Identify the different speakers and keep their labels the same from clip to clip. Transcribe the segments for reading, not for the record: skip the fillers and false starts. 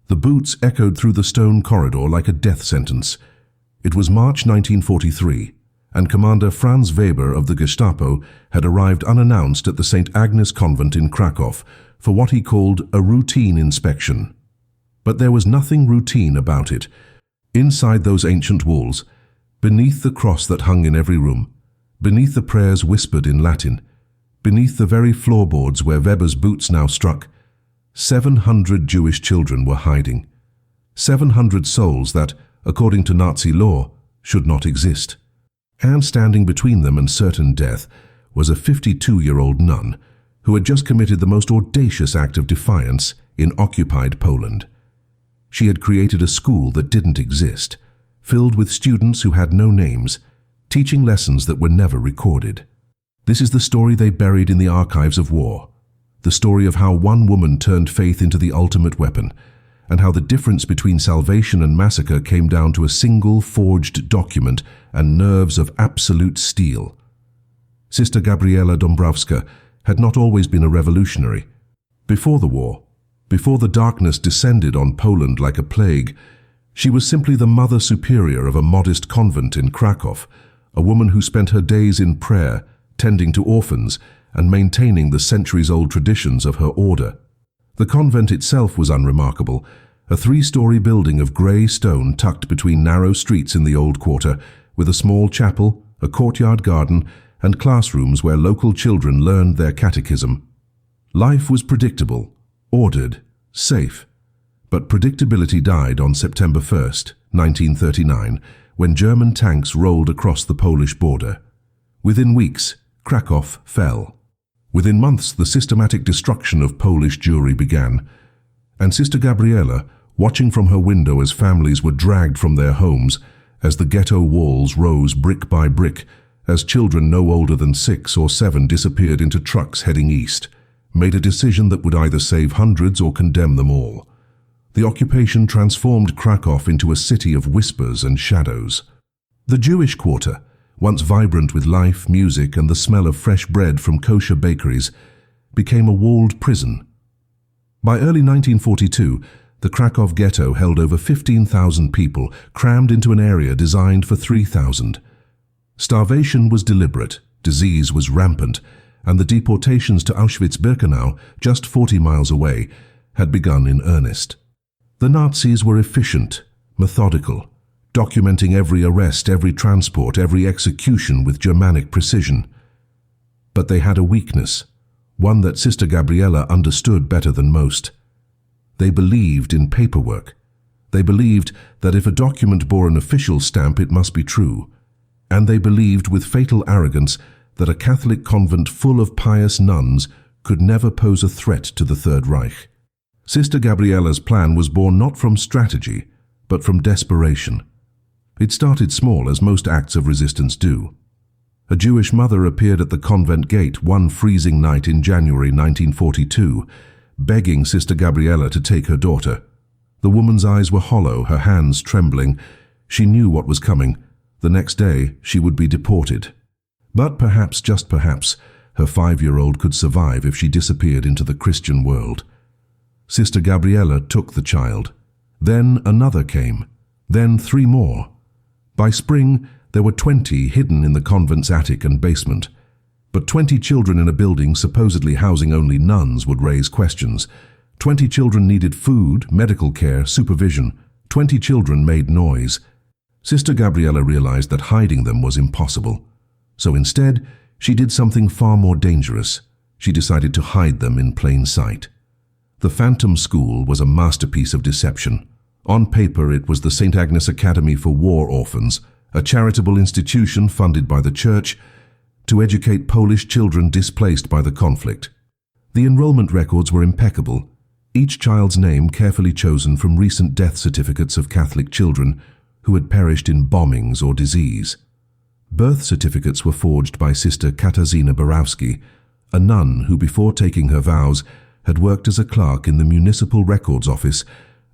Speaker 1: The boots echoed through the stone corridor like a death sentence. It was March 1943, and Commander Franz Weber of the Gestapo had arrived unannounced at the Saint Agnes convent in Kraków for what he called a routine inspection. But there was nothing routine about it. Inside those ancient walls, beneath the cross that hung in every room, beneath the prayers whispered in Latin, beneath the very floorboards where Weber's boots now struck, 700 Jewish children were hiding. 700 souls that, according to Nazi law, should not exist. And standing between them and certain death was a 52-year-old nun who had just committed the most audacious act of defiance in occupied Poland. She had created a school that didn't exist, filled with students who had no names, teaching lessons that were never recorded. This is the story they buried in the archives of war, the story of how one woman turned faith into the ultimate weapon, and how the difference between salvation and massacre came down to a single forged document and nerves of absolute steel. Sister Gabriela Dąbrowska had not always been a revolutionary. Before the war, before the darkness descended on Poland like a plague, she was simply the mother superior of a modest convent in Kraków, a woman who spent her days in prayer, tending to orphans, and maintaining the centuries-old traditions of her order. The convent itself was unremarkable, a 3-story building of grey stone tucked between narrow streets in the old quarter, with a small chapel, a courtyard garden, and classrooms where local children learned their catechism. Life was predictable, ordered, safe. But predictability died on September 1st, 1939, when German tanks rolled across the Polish border. Within weeks, Kraków fell. Within months, the systematic destruction of Polish Jewry began, and Sister Gabriela, watching from her window as families were dragged from their homes, as the ghetto walls rose brick by brick, as children no older than 6 or 7 disappeared into trucks heading east, made a decision that would either save hundreds or condemn them all. The occupation transformed Kraków into a city of whispers and shadows. The Jewish quarter, once vibrant with life, music, and the smell of fresh bread from kosher bakeries, became a walled prison. By early 1942, the Kraków ghetto held over 15,000 people, crammed into an area designed for 3,000. Starvation was deliberate, disease was rampant, and the deportations to Auschwitz-Birkenau, just 40 miles away, had begun in earnest. The Nazis were efficient, methodical, documenting every arrest, every transport, every execution with Germanic precision. But they had a weakness, one that Sister Gabriela understood better than most. They believed in paperwork. They believed that if a document bore an official stamp, it must be true. And they believed with fatal arrogance that a Catholic convent full of pious nuns could never pose a threat to the Third Reich. Sister Gabriela's plan was born not from strategy, but from desperation. It started small, as most acts of resistance do. A Jewish mother appeared at the convent gate one freezing night in January 1942, begging Sister Gabriela to take her daughter. The woman's eyes were hollow, her hands trembling. She knew what was coming. The next day, she would be deported. But perhaps, just perhaps, her 5-year-old could survive if she disappeared into the Christian world. Sister Gabriela took the child. Then another came. Then 3 more. By spring, there were 20 hidden in the convent's attic and basement. But 20 children in a building supposedly housing only nuns would raise questions. 20 children needed food, medical care, supervision. 20 children made noise. Sister Gabriela realized that hiding them was impossible. So instead, she did something far more dangerous. She decided to hide them in plain sight. The Phantom School was a masterpiece of deception. On paper, it was the Saint Agnes Academy for War Orphans, a charitable institution funded by the Church to educate Polish children displaced by the conflict. The enrollment records were impeccable, each child's name carefully chosen from recent death certificates of Catholic children who had perished in bombings or disease. Birth certificates were forged by Sister Katarzyna Borowski, a nun who, before taking her vows, had worked as a clerk in the municipal records office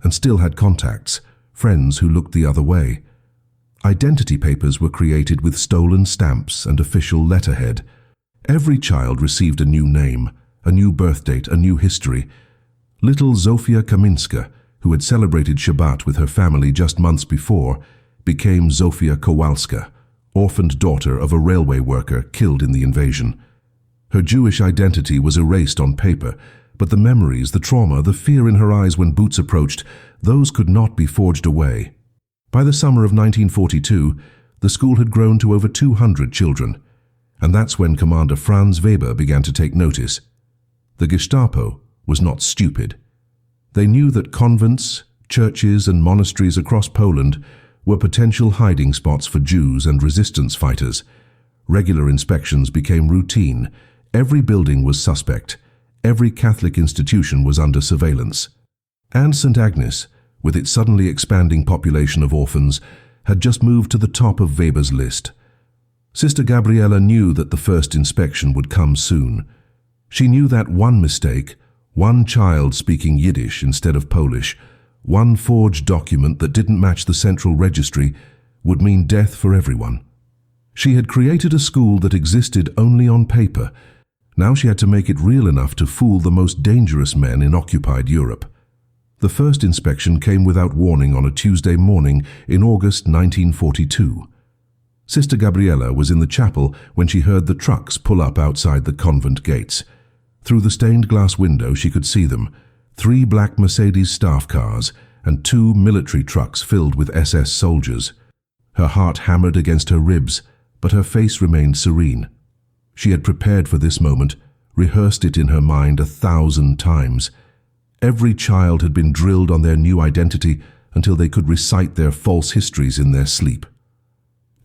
Speaker 1: and still had contacts, friends who looked the other way. Identity papers were created with stolen stamps and official letterhead. Every child received a new name, a new birth date, a new history. Little Zofia Kaminska, who had celebrated Shabbat with her family just months before, became Zofia Kowalska, orphaned daughter of a railway worker killed in the invasion. Her Jewish identity was erased on paper, but the memories, the trauma, the fear in her eyes when boots approached, those could not be forged away. By the summer of 1942, the school had grown to over 200 children, and that's when Commander Franz Weber began to take notice. The Gestapo was not stupid. They knew that convents, churches, and monasteries across Poland were potential hiding spots for Jews and resistance fighters. Regular inspections became routine. Every building was suspect. Every Catholic institution was under surveillance. And Saint Agnes, with its suddenly expanding population of orphans, had just moved to the top of Weber's list. Sister Gabriela knew that the first inspection would come soon. She knew that one mistake, one child speaking Yiddish instead of Polish, one forged document that didn't match the central registry, would mean death for everyone. She had created a school that existed only on paper. Now she had to make it real enough to fool the most dangerous men in occupied Europe. The first inspection came without warning on a Tuesday morning in August 1942. Sister Gabriela was in the chapel when she heard the trucks pull up outside the convent gates. Through the stained glass window she could see them, 3 black Mercedes staff cars and 2 military trucks filled with SS soldiers. Her heart hammered against her ribs, but her face remained serene. She had prepared for this moment, rehearsed it in her mind 1,000 times. Every child had been drilled on their new identity until they could recite their false histories in their sleep.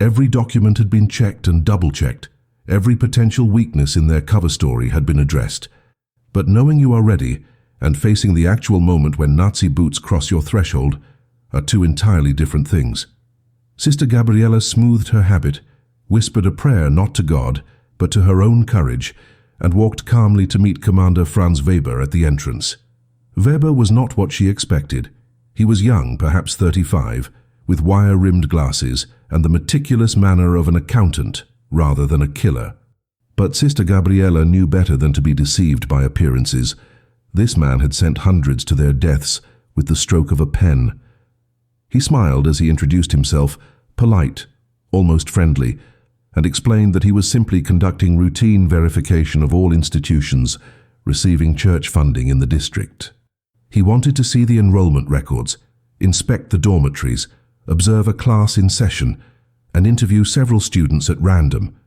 Speaker 1: Every document had been checked and double-checked. Every potential weakness in their cover story had been addressed. But knowing you are ready and facing the actual moment when Nazi boots cross your threshold are 2 entirely different things. Sister Gabriela smoothed her habit, whispered a prayer not to God, but to her own courage, and walked calmly to meet Commander Franz Weber at the entrance. Weber was not what she expected. He was young, perhaps 35, with wire-rimmed glasses and the meticulous manner of an accountant rather than a killer. But Sister Gabriela knew better than to be deceived by appearances. This man had sent hundreds to their deaths with the stroke of a pen. He smiled as he introduced himself, polite, almost friendly, and explained that he was simply conducting routine verification of all institutions receiving church funding in the district. He wanted to see the enrollment records, inspect the dormitories, observe a class in session, and interview several students at random.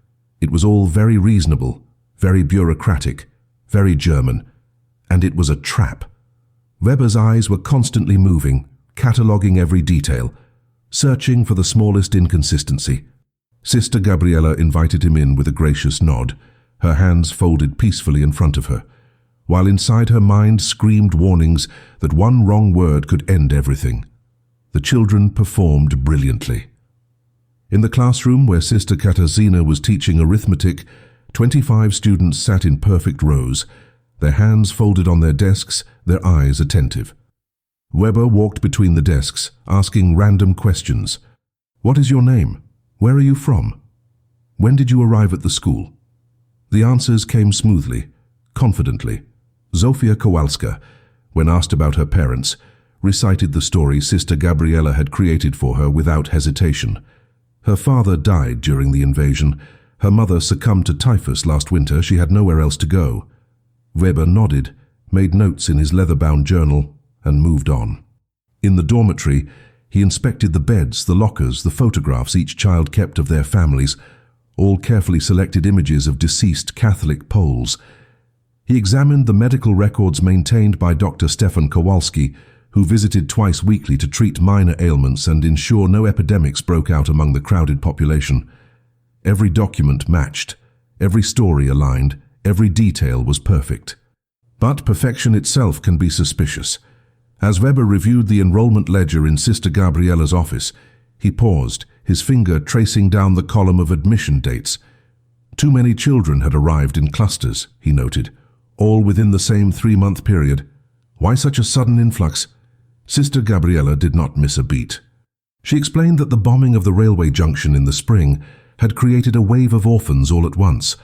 Speaker 1: It was all very reasonable, very bureaucratic, very German, and it was a trap. Weber's eyes were constantly moving, cataloguing every detail, searching for the smallest inconsistency. Sister Gabriela invited him in with a gracious nod, her hands folded peacefully in front of her, while inside her mind screamed warnings that one wrong word could end everything. The children performed brilliantly. In the classroom where Sister Katarzyna was teaching arithmetic, 25 students sat in perfect rows, their hands folded on their desks, their eyes attentive. Weber walked between the desks, asking random questions. "What is your name? Where are you from? When did you arrive at the school?" The answers came smoothly, confidently. Zofia Kowalska, when asked about her parents, recited the story Sister Gabriela had created for her without hesitation. Her father died during the invasion. Her mother succumbed to typhus last winter. She had nowhere else to go. Weber nodded, made notes in his leather-bound journal, and moved on. In the dormitory, he inspected the beds, the lockers, the photographs each child kept of their families, all carefully selected images of deceased Catholic Poles. He examined the medical records maintained by Dr. Stefan Kowalski, who visited twice weekly to treat minor ailments and ensure no epidemics broke out among the crowded population. Every document matched, every story aligned, every detail was perfect. But perfection itself can be suspicious. As Weber reviewed the enrollment ledger in Sister Gabriela's office, he paused, his finger tracing down the column of admission dates. Too many children had arrived in clusters, he noted, all within the same 3-month period. Why such a sudden influx? Sister Gabriela did not miss a beat. She explained that the bombing of the railway junction in the spring had created a wave of orphans all at once,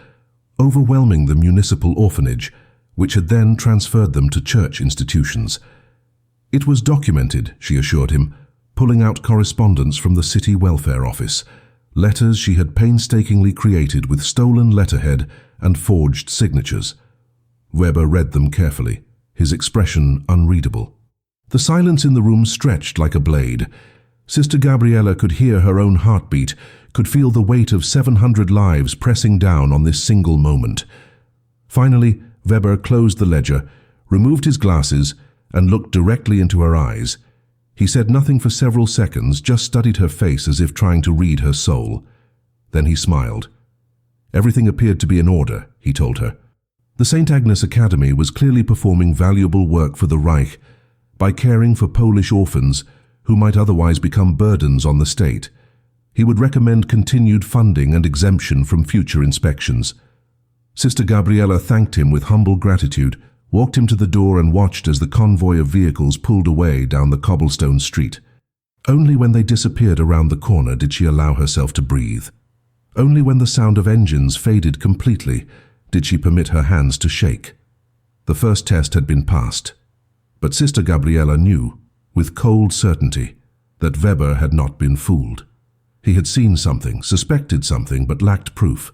Speaker 1: overwhelming the municipal orphanage, which had then transferred them to church institutions. It was documented, she assured him, pulling out correspondence from the city welfare office, letters she had painstakingly created with stolen letterhead and forged signatures. Weber read them carefully, his expression unreadable. The silence in the room stretched like a blade. Sister Gabriela could hear her own heartbeat, could feel the weight of 700 lives pressing down on this single moment. Finally, Weber closed the ledger, removed his glasses, and looked directly into her eyes. He said nothing for several seconds, just studied her face as if trying to read her soul. Then he smiled. Everything appeared to be in order, he told her. The Saint Agnes Academy was clearly performing valuable work for the Reich by caring for Polish orphans who might otherwise become burdens on the state. He would recommend continued funding and exemption from future inspections. Sister Gabriela thanked him with humble gratitude, walked him to the door and watched as the convoy of vehicles pulled away down the cobblestone street. Only when they disappeared around the corner did she allow herself to breathe. Only when the sound of engines faded completely did she permit her hands to shake. The first test had been passed, but Sister Gabriela knew, with cold certainty, that Weber had not been fooled. He had seen something, suspected something, but lacked proof,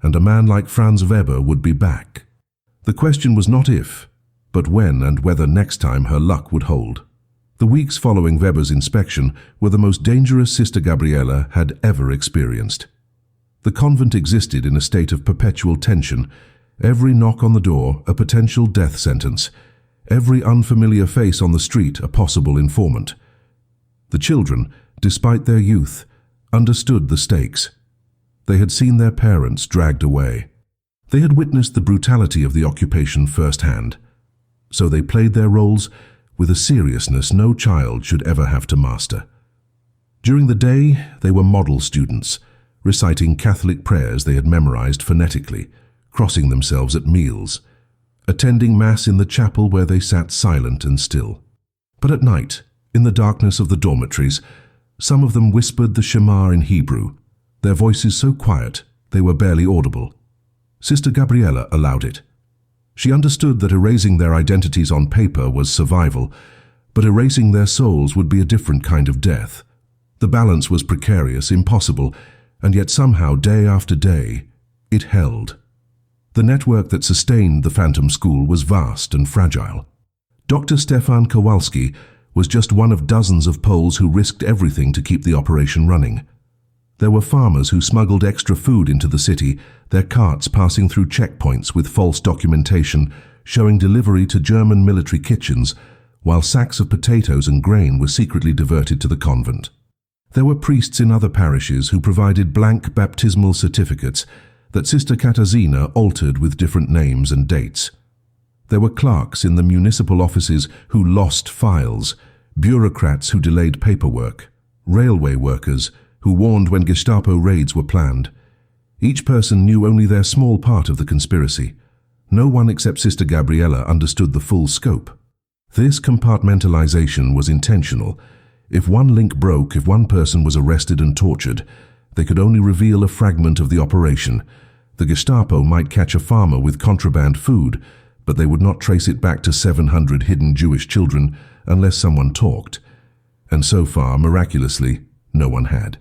Speaker 1: and a man like Franz Weber would be back. The question was not if, but when and whether next time her luck would hold. The weeks following Weber's inspection were the most dangerous Sister Gabriela had ever experienced. The convent existed in a state of perpetual tension, every knock on the door a potential death sentence, every unfamiliar face on the street a possible informant. The children, despite their youth, understood the stakes. They had seen their parents dragged away. They had witnessed the brutality of the occupation firsthand. So they played their roles with a seriousness no child should ever have to master. During the day, they were model students, reciting Catholic prayers they had memorized phonetically, crossing themselves at meals, attending Mass in the chapel where they sat silent and still. But at night, in the darkness of the dormitories, some of them whispered the Shema in Hebrew, their voices so quiet they were barely audible. Sister Gabriela allowed it. She understood that erasing their identities on paper was survival, but erasing their souls would be a different kind of death. The balance was precarious, impossible, and yet somehow, day after day, it held. The network that sustained the Phantom School was vast and fragile. Dr. Stefan Kowalski was just one of dozens of Poles who risked everything to keep the operation running. There were farmers who smuggled extra food into the city, their carts passing through checkpoints with false documentation showing delivery to German military kitchens, while sacks of potatoes and grain were secretly diverted to the convent. There were priests in other parishes who provided blank baptismal certificates that Sister Katarzyna altered with different names and dates. There were clerks in the municipal offices who lost files, bureaucrats who delayed paperwork, railway workers who warned when Gestapo raids were planned. Each person knew only their small part of the conspiracy. No one except Sister Gabriela understood the full scope. This compartmentalization was intentional. If one link broke, if one person was arrested and tortured, they could only reveal a fragment of the operation. The Gestapo might catch a farmer with contraband food, but they would not trace it back to 700 hidden Jewish children unless someone talked. And so far, miraculously, no one had.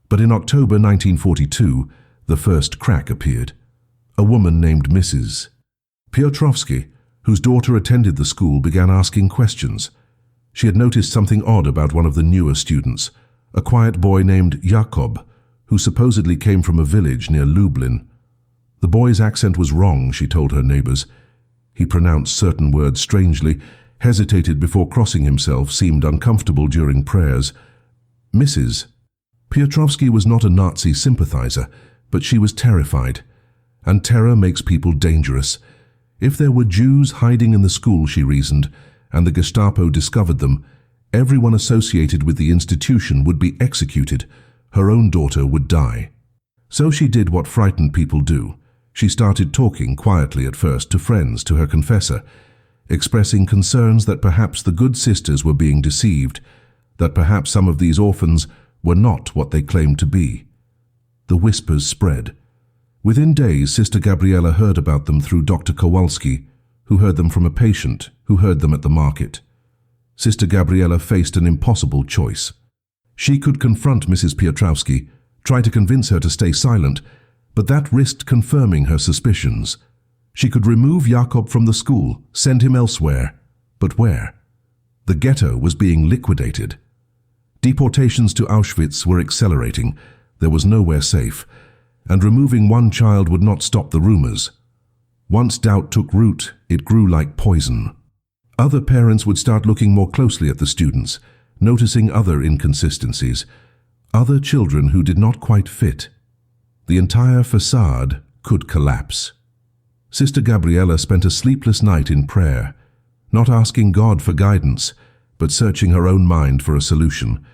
Speaker 1: But in October 1942, the first crack appeared. A woman named Mrs. Piotrowski, whose daughter attended the school, began asking questions. She had noticed something odd about one of the newer students, a quiet boy named Jakob, who supposedly came from a village near Lublin. The boy's accent was wrong, she told her neighbors. He pronounced certain words strangely, hesitated before crossing himself, seemed uncomfortable during prayers. Mrs. Piotrowski was not a Nazi sympathizer, but she was terrified. And terror makes people dangerous. If there were Jews hiding in the school, she reasoned, and the Gestapo discovered them, everyone associated with the institution would be executed. Her own daughter would die. So she did what frightened people do. She started talking quietly at first to friends, to her confessor, expressing concerns that perhaps the good sisters were being deceived, that perhaps some of these orphans were not what they claimed to be. The whispers spread. Within days, Sister Gabriela heard about them through Dr. Kowalski, who heard them from a patient, who heard them at the market. Sister Gabriela faced an impossible choice. She could confront Mrs. Piotrowski, try to convince her to stay silent, but that risked confirming her suspicions. She could remove Jakob from the school, send him elsewhere. But where? The ghetto was being liquidated. Deportations to Auschwitz were accelerating. There was nowhere safe, and removing one child would not stop the rumors. Once doubt took root, it grew like poison. Other parents would start looking more closely at the students, noticing other inconsistencies, other children who did not quite fit. The entire facade could collapse. Sister Gabriela spent a sleepless night in prayer, not asking God for guidance, but searching her own mind for a solution.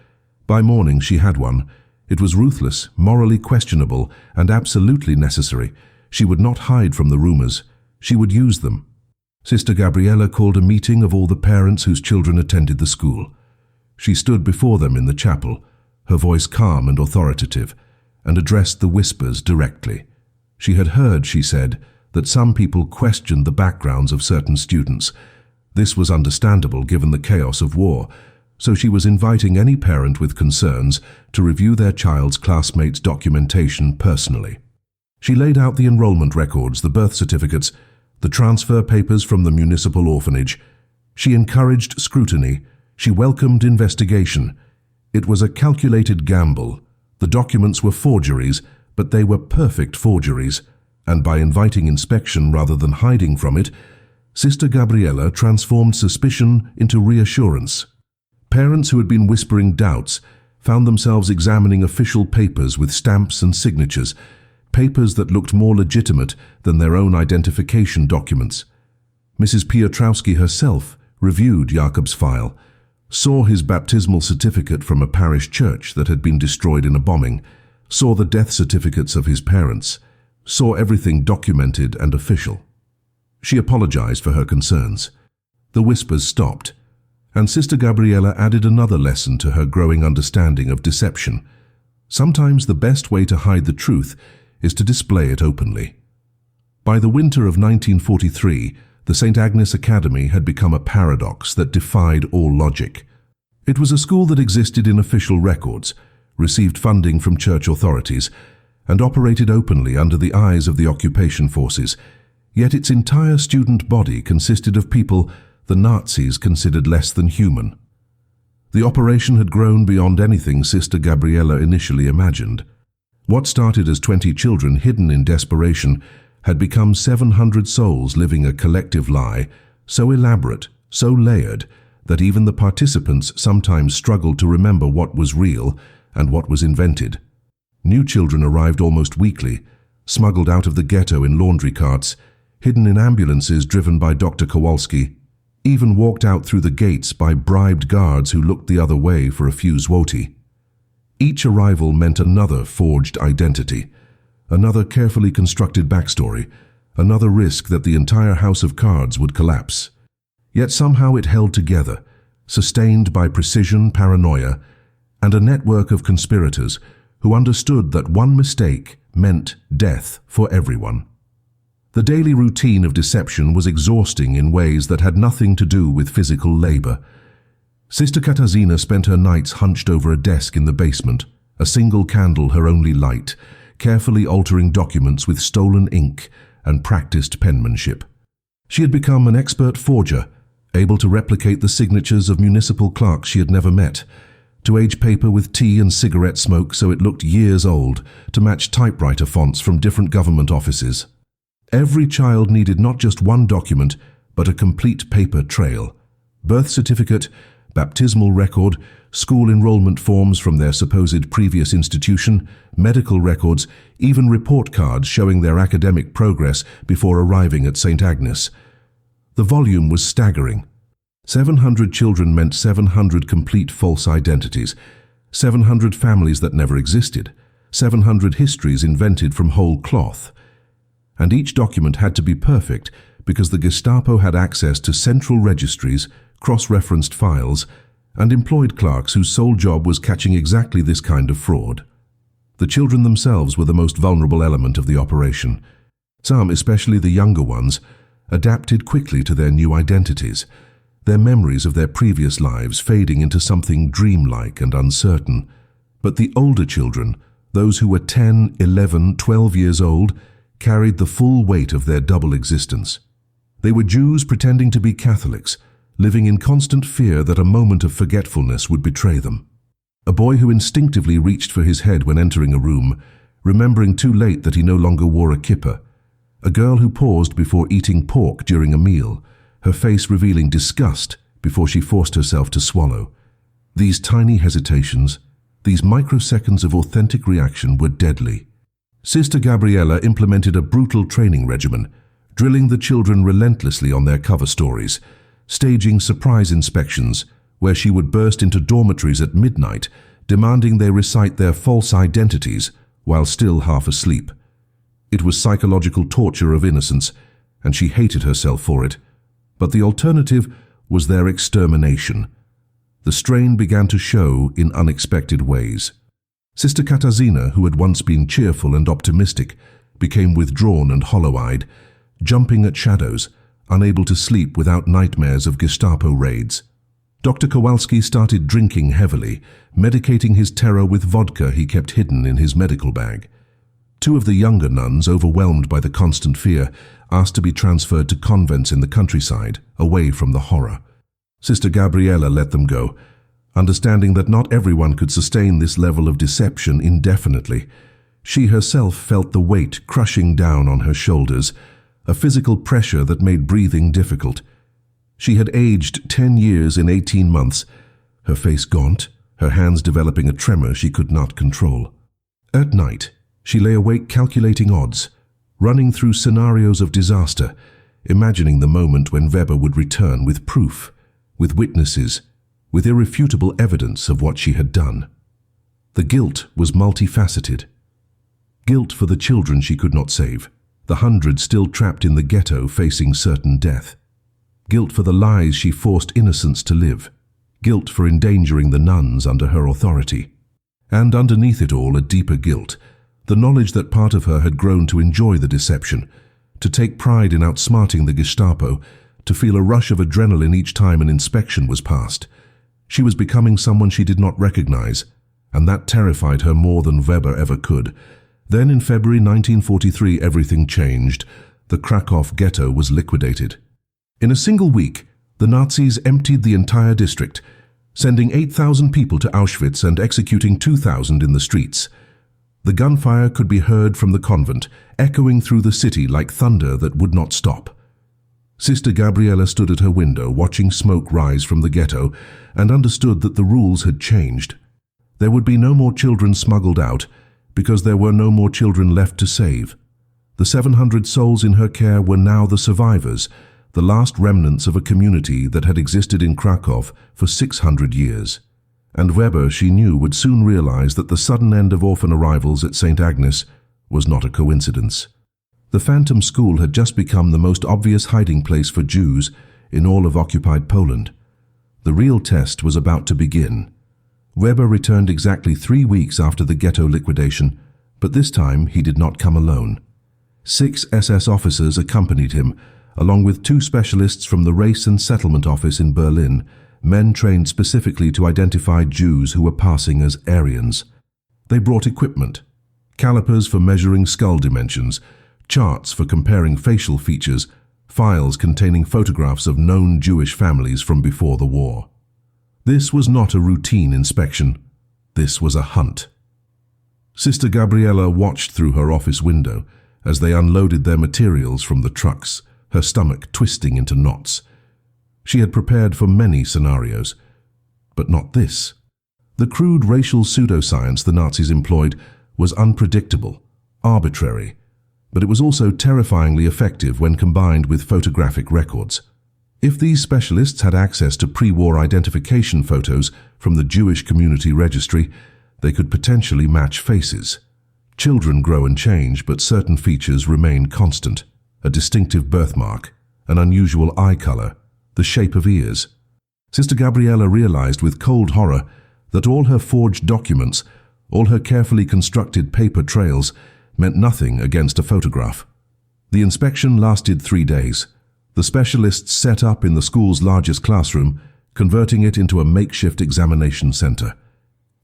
Speaker 1: By morning she had one. It was ruthless, morally questionable, and absolutely necessary. She would not hide from the rumors. She would use them. Sister Gabriela called a meeting of all the parents whose children attended the school. She stood before them in the chapel, her voice calm and authoritative, and addressed the whispers directly. She had heard, she said, that some people questioned the backgrounds of certain students. This was understandable given the chaos of war, so she was inviting any parent with concerns to review their child's classmates' documentation personally. She laid out the enrollment records, the birth certificates, the transfer papers from the municipal orphanage. She encouraged scrutiny. She welcomed investigation. It was a calculated gamble. The documents were forgeries, but they were perfect forgeries, and by inviting inspection rather than hiding from it, Sister Gabriela transformed suspicion into reassurance. Parents who had been whispering doubts found themselves examining official papers with stamps and signatures, papers that looked more legitimate than their own identification documents. Mrs. Piotrowski herself reviewed Jakob's file, saw his baptismal certificate from a parish church that had been destroyed in a bombing, saw the death certificates of his parents, saw everything documented and official. She apologized for her concerns. The whispers stopped, and Sister Gabriela added another lesson to her growing understanding of deception. Sometimes the best way to hide the truth is to display it openly. By the winter of 1943, the Saint Agnes Academy had become a paradox that defied all logic. It was a school that existed in official records, received funding from church authorities, and operated openly under the eyes of the occupation forces, yet its entire student body consisted of people the Nazis considered less than human. The operation had grown beyond anything Sister Gabriela initially imagined. What started as 20 children hidden in desperation had become 700 souls living a collective lie, so elaborate, so layered, that even the participants sometimes struggled to remember what was real and what was invented. New children arrived almost weekly, smuggled out of the ghetto in laundry carts, hidden in ambulances driven by Dr. Kowalski, even walked out through the gates by bribed guards who looked the other way for a few złoty. Each arrival meant another forged identity, another carefully constructed backstory, another risk that the entire house of cards would collapse. Yet somehow it held together, sustained by precision, paranoia, and a network of conspirators who understood that one mistake meant death for everyone. The daily routine of deception was exhausting in ways that had nothing to do with physical labor. Sister Katarzyna spent her nights hunched over a desk in the basement, a single candle her only light, carefully altering documents with stolen ink and practiced penmanship. She had become an expert forger, able to replicate the signatures of municipal clerks she had never met, to age paper with tea and cigarette smoke so it looked years old, to match typewriter fonts from different government offices. Every child needed not just one document, but a complete paper trail. Birth certificate, baptismal record, school enrollment forms from their supposed previous institution, medical records, even report cards showing their academic progress before arriving at Saint Agnes. The volume was staggering. 700 children meant 700 complete false identities, 700 families that never existed, 700 histories invented from whole cloth. And each document had to be perfect because the Gestapo had access to central registries, cross-referenced files, and employed clerks whose sole job was catching exactly this kind of fraud. The children themselves were the most vulnerable element of the operation. Some, especially the younger ones, adapted quickly to their new identities. their memories of their previous lives fading into something dreamlike and uncertain. But the older children, those who were 10, 11, 12 years old, carried the full weight of their double existence. They were Jews pretending to be Catholics, living in constant fear that a moment of forgetfulness would betray them. A boy who instinctively reached for his head when entering a room, remembering too late that he no longer wore a kippah. A girl who paused before eating pork during a meal, her face revealing disgust before she forced herself to swallow. These tiny hesitations, these microseconds of authentic reaction were deadly. Sister Gabriela implemented a brutal training regimen, drilling the children relentlessly on their cover stories, staging surprise inspections where she would burst into dormitories at midnight, demanding they recite their false identities while still half asleep. It was psychological torture of innocence, and she hated herself for it. But the alternative was their extermination. The strain began to show in unexpected ways. Sister Katarzyna, who had once been cheerful and optimistic, became withdrawn and hollow-eyed, jumping at shadows, unable to sleep without nightmares of Gestapo raids. Dr. Kowalski started drinking heavily, medicating his terror with vodka he kept hidden in his medical bag. Two of the younger nuns, overwhelmed by the constant fear, asked to be transferred to convents in the countryside, away from the horror. Sister Gabriela let them go, understanding that not everyone could sustain this level of deception indefinitely. She herself felt the weight crushing down on her shoulders, a physical pressure that made breathing difficult. She had aged 10 years in 18 months, her face gaunt, her hands developing a tremor she could not control. At night, she lay awake calculating odds, running through scenarios of disaster, imagining the moment when Weber would return with proof, with witnesses, with irrefutable evidence of what she had done. The guilt was multifaceted. Guilt for the children she could not save, the hundreds still trapped in the ghetto facing certain death. Guilt for the lies she forced innocents to live. Guilt for endangering the nuns under her authority. And underneath it all, a deeper guilt, the knowledge that part of her had grown to enjoy the deception, to take pride in outsmarting the Gestapo, to feel a rush of adrenaline each time an inspection was passed. She was becoming someone she did not recognize, and that terrified her more than Weber ever could. Then in February 1943, everything changed. The Kraków ghetto was liquidated. In a single week, the Nazis emptied the entire district, sending 8,000 people to Auschwitz and executing 2,000 in the streets. The gunfire could be heard from the convent, echoing through the city like thunder that would not stop. Sister Gabriela stood at her window, watching smoke rise from the ghetto, and understood that the rules had changed. There would be no more children smuggled out, because there were no more children left to save. The 700 souls in her care were now the survivors, the last remnants of a community that had existed in Kraków for 600 years. And Weber, she knew, would soon realize that the sudden end of orphan arrivals at Saint Agnes was not a coincidence. The Phantom School had just become the most obvious hiding place for Jews in all of occupied Poland. The real test was about to begin. Weber returned exactly 3 weeks after the ghetto liquidation, but this time he did not come alone. 6 SS officers accompanied him, along with 2 specialists from the Race and Settlement Office in Berlin, men trained specifically to identify Jews who were passing as Aryans. They brought equipment, calipers for measuring skull dimensions, charts for comparing facial features, files containing photographs of known Jewish families from before the war. This was not a routine inspection. This was a hunt. Sister Gabriela watched through her office window as they unloaded their materials from the trucks, her stomach twisting into knots. She had prepared for many scenarios, but not this. The crude racial pseudoscience the Nazis employed was unpredictable, arbitrary, but it was also terrifyingly effective when combined with photographic records. If these specialists had access to pre-war identification photos from the Jewish Community Registry, they could potentially match faces. Children grow and change, but certain features remain constant. A distinctive birthmark, an unusual eye color, the shape of ears. Sister Gabriela realized with cold horror that all her forged documents, all her carefully constructed paper trails, meant nothing against a photograph. The inspection lasted 3 days. The specialists set up in the school's largest classroom, converting it into a makeshift examination center.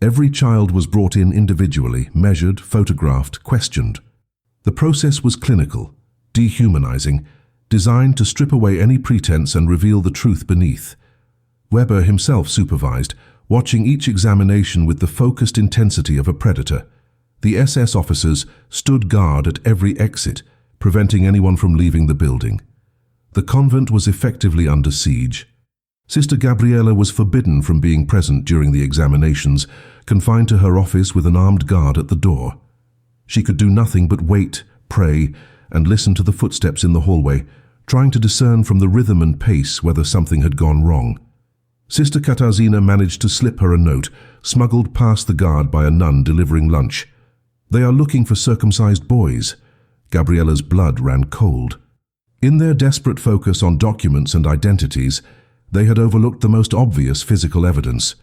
Speaker 1: Every child was brought in individually, measured, photographed, questioned. The process was clinical, dehumanizing, designed to strip away any pretense and reveal the truth beneath. Weber himself supervised, watching each examination with the focused intensity of a predator. The SS officers stood guard at every exit, preventing anyone from leaving the building. The convent was effectively under siege. Sister Gabriela was forbidden from being present during the examinations, confined to her office with an armed guard at the door. She could do nothing but wait, pray, and listen to the footsteps in the hallway, trying to discern from the rhythm and pace whether something had gone wrong. Sister Katarzyna managed to slip her a note, smuggled past the guard by a nun delivering lunch. "They are looking for circumcised boys." Gabriela's blood ran cold. In their desperate focus on documents and identities, they had overlooked the most obvious physical evidence.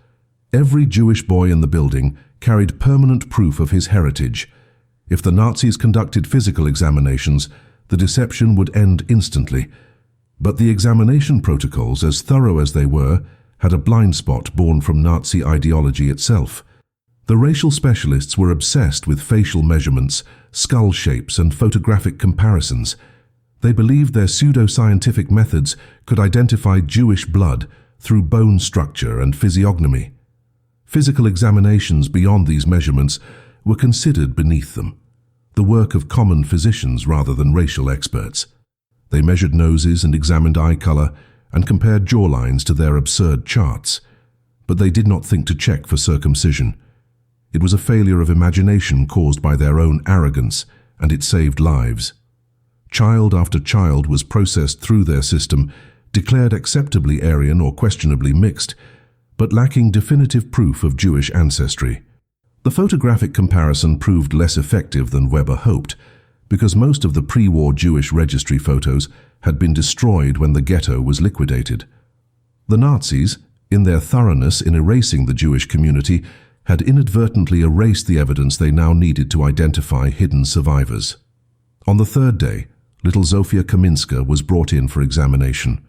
Speaker 1: Every Jewish boy in the building carried permanent proof of his heritage. If the Nazis conducted physical examinations, the deception would end instantly. But the examination protocols, as thorough as they were, had a blind spot born from Nazi ideology itself. The racial specialists were obsessed with facial measurements, skull shapes, and photographic comparisons. They believed their pseudo-scientific methods could identify Jewish blood through bone structure and physiognomy. Physical examinations beyond these measurements were considered beneath them, the work of common physicians rather than racial experts. They measured noses and examined eye color and compared jawlines to their absurd charts. But they did not think to check for circumcision. It was a failure of imagination caused by their own arrogance, and it saved lives. Child after child was processed through their system, declared acceptably Aryan or questionably mixed, but lacking definitive proof of Jewish ancestry. The photographic comparison proved less effective than Weber hoped, because most of the pre-war Jewish registry photos had been destroyed when the ghetto was liquidated. The Nazis, in their thoroughness in erasing the Jewish community, had inadvertently erased the evidence they now needed to identify hidden survivors. On the third day, little Zofia Kaminska was brought in for examination.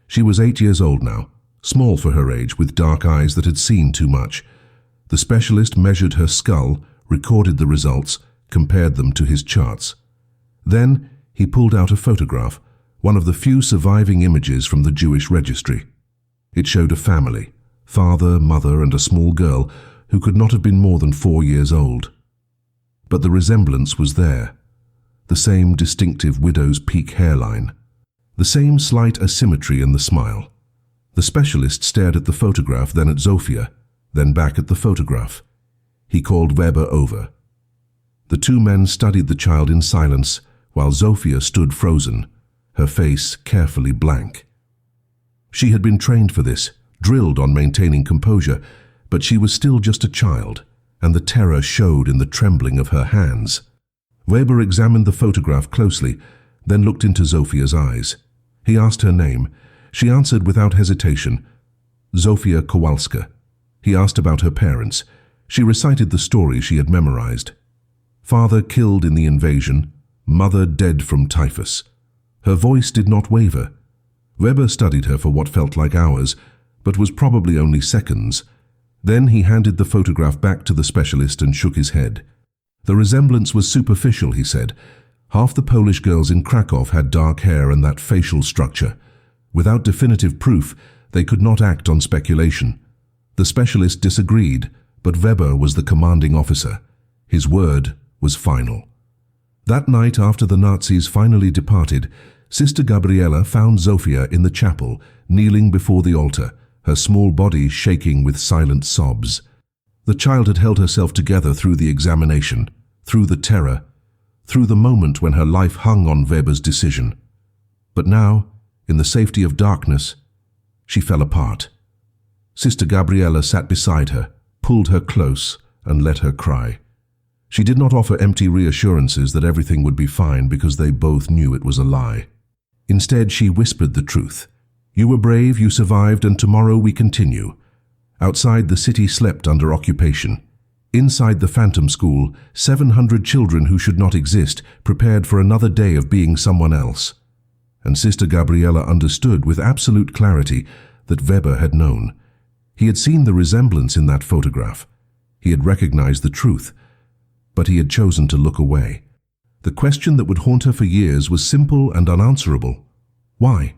Speaker 1: She was 8 years old now, small for her age, with dark eyes that had seen too much. The specialist measured her skull, recorded the results, compared them to his charts. Then he pulled out a photograph, one of the few surviving images from the Jewish registry. It showed a family, father, mother, and a small girl who could not have been more than 4 years old. But the resemblance was there. The same distinctive widow's peak hairline, the same slight asymmetry in the smile. The specialist stared at the photograph, then at Zofia, then back at the photograph. He called Weber over. The two men studied the child in silence, while Zofia stood frozen, her face carefully blank. She had been trained for this, drilled on maintaining composure, but she was still just a child, and the terror showed in the trembling of her hands. Weber examined the photograph closely, then looked into Zofia's eyes. He asked her name. She answered without hesitation, Zofia Kowalska. He asked about her parents. She recited the story she had memorized. Father killed in the invasion, mother dead from typhus. Her voice did not waver. Weber studied her for what felt like hours, but was probably only seconds. Then he handed the photograph back to the specialist and shook his head. The resemblance was superficial, he said. Half the Polish girls in Kraków had dark hair and that facial structure. Without definitive proof, they could not act on speculation. The specialist disagreed, but Weber was the commanding officer. His word was final. That night, after the Nazis finally departed, Sister Gabriela found Zofia in the chapel, kneeling before the altar, her small body shaking with silent sobs. The child had held herself together through the examination, through the terror, through the moment when her life hung on Weber's decision. But now, in the safety of darkness, she fell apart. Sister Gabriela sat beside her, pulled her close, and let her cry. She did not offer empty reassurances that everything would be fine because they both knew it was a lie. Instead, she whispered the truth. You were brave, you survived, and tomorrow we continue. Outside, the city slept under occupation. Inside the Phantom School, 700 children who should not exist prepared for another day of being someone else. and Sister Gabriela understood with absolute clarity that Weber had known. He had seen the resemblance in that photograph. He had recognized the truth, but he had chosen to look away. The question that would haunt her for years was simple and unanswerable. Why?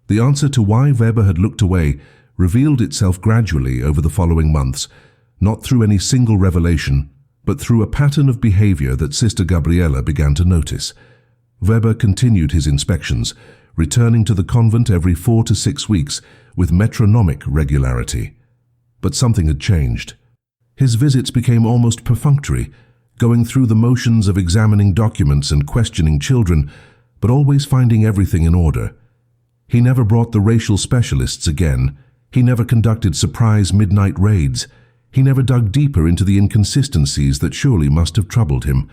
Speaker 1: The answer to why Weber had looked away revealed itself gradually over the following months, not through any single revelation, but through a pattern of behavior that Sister Gabriela began to notice. Weber continued his inspections, returning to the convent every 4 to 6 weeks with metronomic regularity. But something had changed. His visits became almost perfunctory, going through the motions of examining documents and questioning children, but always finding everything in order. He never brought the racial specialists again. He never conducted surprise midnight raids. He never dug deeper into the inconsistencies that surely must have troubled him.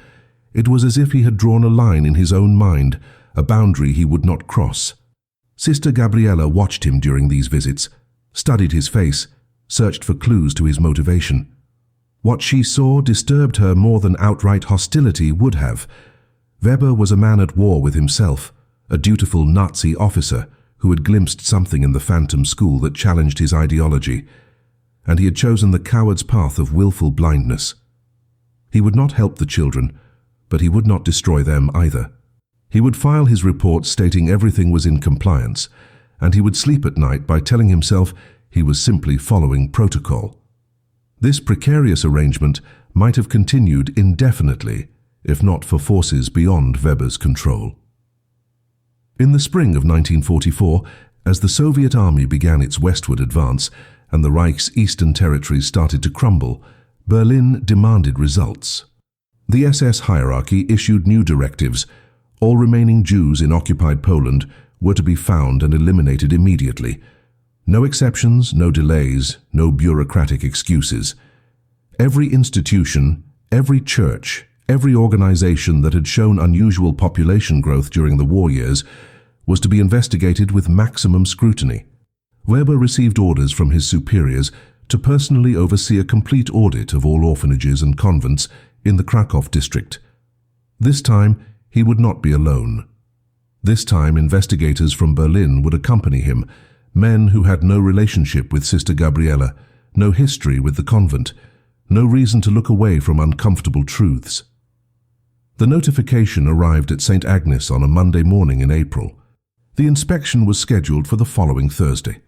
Speaker 1: It was as if he had drawn a line in his own mind, a boundary he would not cross. Sister Gabriela watched him during these visits, studied his face, searched for clues to his motivation. What she saw disturbed her more than outright hostility would have. Weber was a man at war with himself, a dutiful Nazi officer who had glimpsed something in the phantom school that challenged his ideology, and he had chosen the coward's path of willful blindness. He would not help the children, but he would not destroy them either. He would file his report stating everything was in compliance, and he would sleep at night by telling himself he was simply following protocol. This precarious arrangement might have continued indefinitely, if not for forces beyond Weber's control. In the spring of 1944, as the Soviet army began its westward advance and the Reich's eastern territories started to crumble, Berlin demanded results. The SS hierarchy issued new directives. All remaining Jews in occupied Poland were to be found and eliminated immediately. No exceptions, no delays, no bureaucratic excuses. Every institution, every church, every organization that had shown unusual population growth during the war years was to be investigated with maximum scrutiny. Weber received orders from his superiors to personally oversee a complete audit of all orphanages and convents in the Kraków district. This time, he would not be alone. This time, investigators from Berlin would accompany him, men who had no relationship with Sister Gabriela, no history with the convent, no reason to look away from uncomfortable truths. The notification arrived at Saint Agnes on a Monday morning in April. The inspection was scheduled for the following Thursday.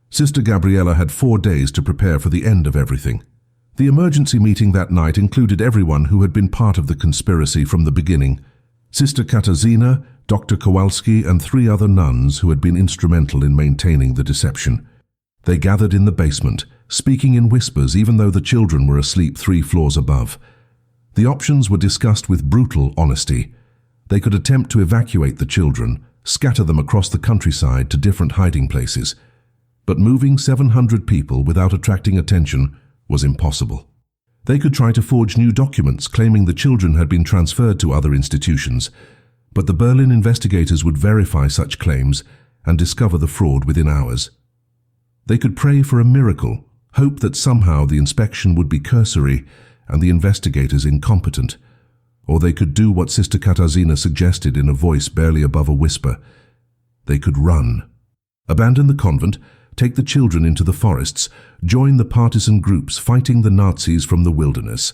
Speaker 1: Sister Gabriela had 4 days to prepare for the end of everything. The emergency meeting that night included everyone who had been part of the conspiracy from the beginning. Sister Katarzyna, Dr. Kowalski, and 3 other nuns who had been instrumental in maintaining the deception. They gathered in the basement, speaking in whispers even though the children were asleep 3 floors above. The options were discussed with brutal honesty. They could attempt to evacuate the children, scatter them across the countryside to different hiding places. But moving 700 people without attracting attention was impossible. They could try to forge new documents claiming the children had been transferred to other institutions, but the Berlin investigators would verify such claims and discover the fraud within hours. They could pray for a miracle, hope that somehow the inspection would be cursory and the investigators incompetent, or they could do what Sister Katarzyna suggested in a voice barely above a whisper. They could run. Abandon the convent, take the children into the forests, join the partisan groups fighting the Nazis from the wilderness.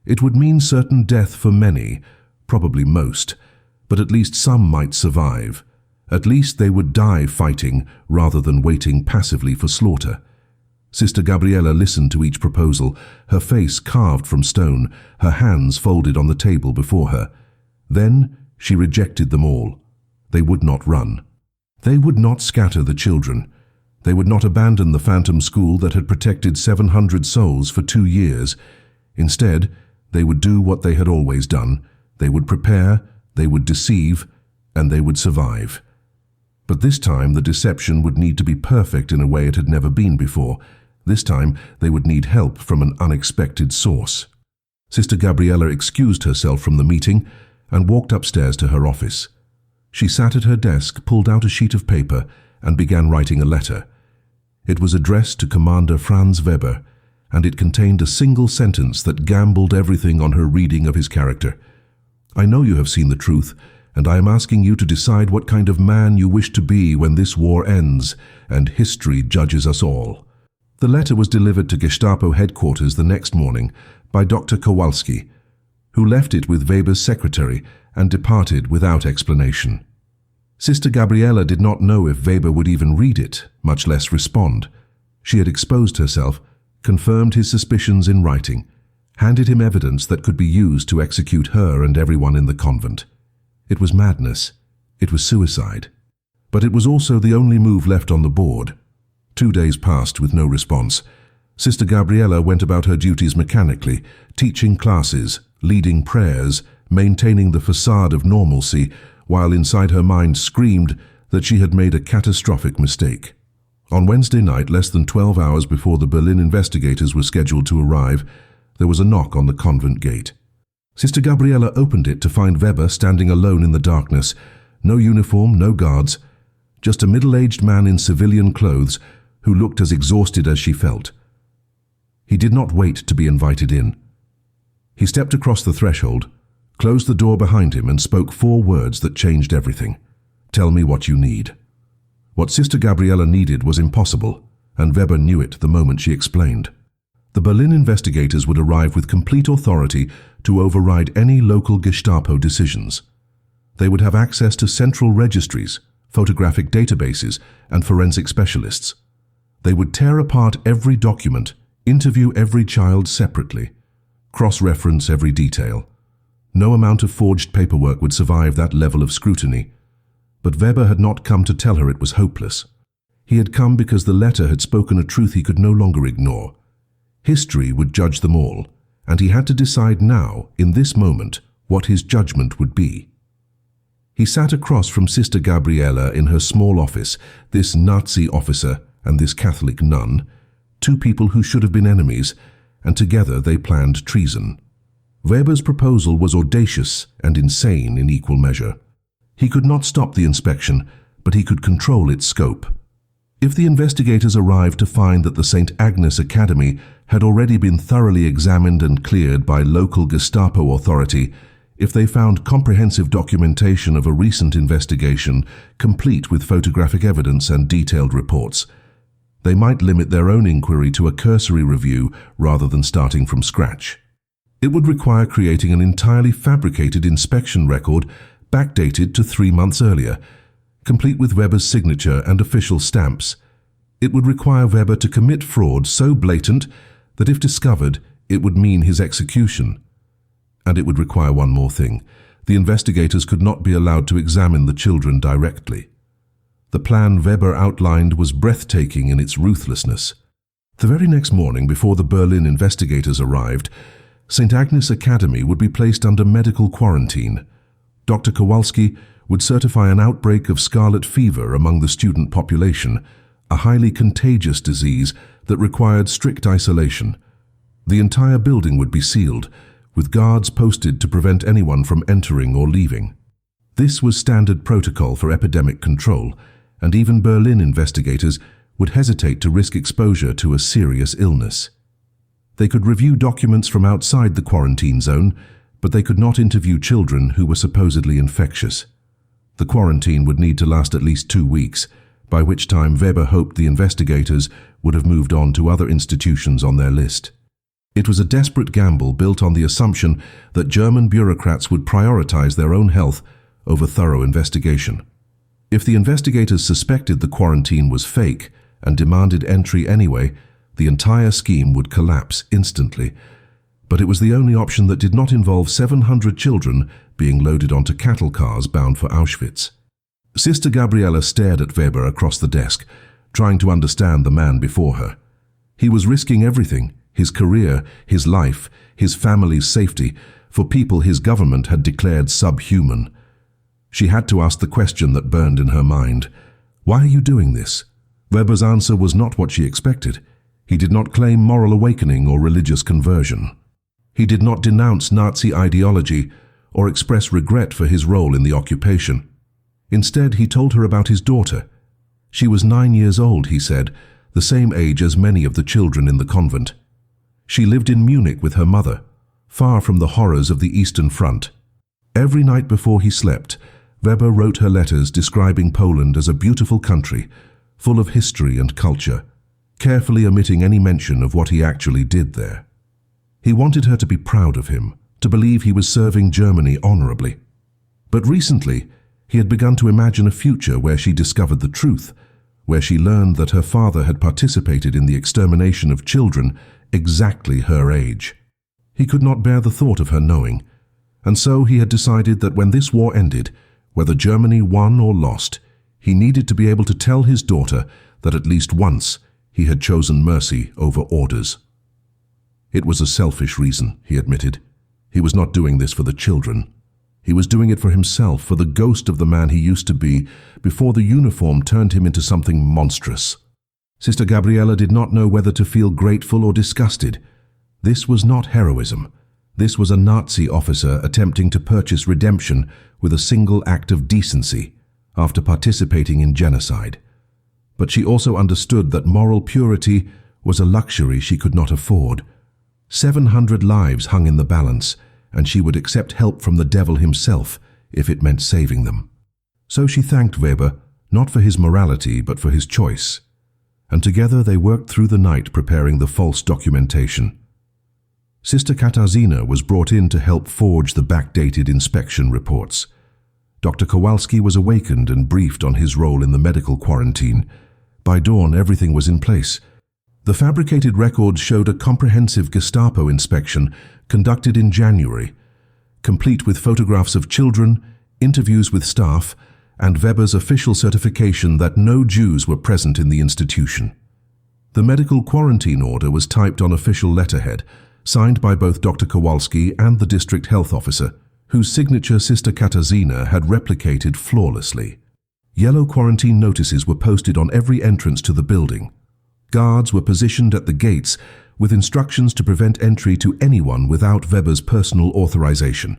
Speaker 1: It would mean certain death for many, probably most, but at least some might survive. At least they would die fighting rather than waiting passively for slaughter. Sister Gabriela listened to each proposal, her face carved from stone, her hands folded on the table before her. Then she rejected them all. They would not run. They would not scatter the children. They would not abandon the phantom school that had protected 700 souls for 2 years. Instead, they would do what they had always done. They would prepare, they would deceive, and they would survive. But this time the deception would need to be perfect in a way it had never been before. This time they would need help from an unexpected source. Sister Gabriela excused herself from the meeting and walked upstairs to her office. She sat at her desk, pulled out a sheet of paper, and began writing a letter. It was addressed to Commander Franz Weber, and it contained a single sentence that gambled everything on her reading of his character. "I know you have seen the truth, and I am asking you to decide what kind of man you wish to be when this war ends and history judges us all." The letter was delivered to Gestapo headquarters the next morning by Dr. Kowalski, who left it with Weber's secretary and departed without explanation. Sister Gabriela did not know if Weber would even read it, much less respond. She had exposed herself, confirmed his suspicions in writing, handed him evidence that could be used to execute her and everyone in the convent. It was madness. It was suicide. But it was also the only move left on the board. 2 days passed with no response. Sister Gabriela went about her duties mechanically, teaching classes, leading prayers, maintaining the facade of normalcy, while inside her mind screamed that she had made a catastrophic mistake. On Wednesday night, less than 12 hours before the Berlin investigators were scheduled to arrive, there was a knock on the convent gate. Sister Gabriela opened it to find Weber standing alone in the darkness. No uniform, no guards, just a middle-aged man in civilian clothes who looked as exhausted as she felt. He did not wait to be invited in. He stepped across the threshold, closed the door behind him and spoke 4 words that changed everything. "Tell me what you need." What Sister Gabriela needed was impossible, and Weber knew it the moment she explained. The Berlin investigators would arrive with complete authority to override any local Gestapo decisions. They would have access to central registries, photographic databases, and forensic specialists. They would tear apart every document, interview every child separately, cross-reference every detail. No amount of forged paperwork would survive that level of scrutiny. But Weber had not come to tell her it was hopeless. He had come because the letter had spoken a truth he could no longer ignore. History would judge them all, and he had to decide now, in this moment, what his judgment would be. He sat across from Sister Gabriela in her small office, this Nazi officer and this Catholic nun, 2 people who should have been enemies, and together they planned treason. Weber's proposal was audacious and insane in equal measure. He could not stop the inspection, but he could control its scope. If the investigators arrived to find that the Saint Agnes Academy had already been thoroughly examined and cleared by local Gestapo authority, if they found comprehensive documentation of a recent investigation, complete with photographic evidence and detailed reports, they might limit their own inquiry to a cursory review rather than starting from scratch. It would require creating an entirely fabricated inspection record backdated to 3 months earlier, complete with Weber's signature and official stamps. It would require Weber to commit fraud so blatant that if discovered, it would mean his execution. And it would require one more thing. The investigators could not be allowed to examine the children directly. The plan Weber outlined was breathtaking in its ruthlessness. The very next morning, before the Berlin investigators arrived, Saint Agnes Academy would be placed under medical quarantine. Dr. Kowalski would certify an outbreak of scarlet fever among the student population, a highly contagious disease that required strict isolation. The entire building would be sealed, with guards posted to prevent anyone from entering or leaving. This was standard protocol for epidemic control, and even Berlin investigators would hesitate to risk exposure to a serious illness. They could review documents from outside the quarantine zone, but they could not interview children who were supposedly infectious. The quarantine would need to last at least 2 weeks, by which time Weber hoped the investigators would have moved on to other institutions on their list. It was a desperate gamble built on the assumption that German bureaucrats would prioritize their own health over thorough investigation. If the investigators suspected the quarantine was fake and demanded entry anyway, the entire scheme would collapse instantly. But it was the only option that did not involve 700 children being loaded onto cattle cars bound for Auschwitz. Sister Gabriela stared at Weber across the desk, trying to understand the man before her. He was risking everything, his career, his life, his family's safety, for people his government had declared subhuman. She had to ask the question that burned in her mind. Why are you doing this? Weber's answer was not what she expected. He did not claim moral awakening or religious conversion. He did not denounce Nazi ideology or express regret for his role in the occupation. Instead, he told her about his daughter. She was 9 years old, he said, the same age as many of the children in the convent. She lived in Munich with her mother, far from the horrors of the Eastern Front. Every night before he slept, Weber wrote her letters describing Poland as a beautiful country, full of history and culture, carefully omitting any mention of what he actually did there. He wanted her to be proud of him, to believe he was serving Germany honorably. But recently, he had begun to imagine a future where she discovered the truth, where she learned that her father had participated in the extermination of children exactly her age. He could not bear the thought of her knowing, and so he had decided that when this war ended, whether Germany won or lost, he needed to be able to tell his daughter that at least once he had chosen mercy over orders. It was a selfish reason, he admitted. He was not doing this for the children. He was doing it for himself, for the ghost of the man he used to be before the uniform turned him into something monstrous. Sister Gabriela did not know whether to feel grateful or disgusted. This was not heroism. This was a Nazi officer attempting to purchase redemption with a single act of decency after participating in genocide. But she also understood that moral purity was a luxury she could not afford. 700 lives hung in the balance, and she would accept help from the devil himself if it meant saving them. So she thanked Weber, not for his morality but for his choice, and together they worked through the night preparing the false documentation. Sister Katarzyna was brought in to help forge the backdated inspection reports. Dr. Kowalski was awakened and briefed on his role in the medical quarantine. By dawn, everything was in place. The fabricated records showed a comprehensive Gestapo inspection conducted in January, complete with photographs of children, interviews with staff, and Weber's official certification that no Jews were present in the institution. The medical quarantine order was typed on official letterhead, signed by both Dr. Kowalski and the district health officer, whose signature Sister Katarzyna had replicated flawlessly. Yellow quarantine notices were posted on every entrance to the building. Guards were positioned at the gates with instructions to prevent entry to anyone without Weber's personal authorization.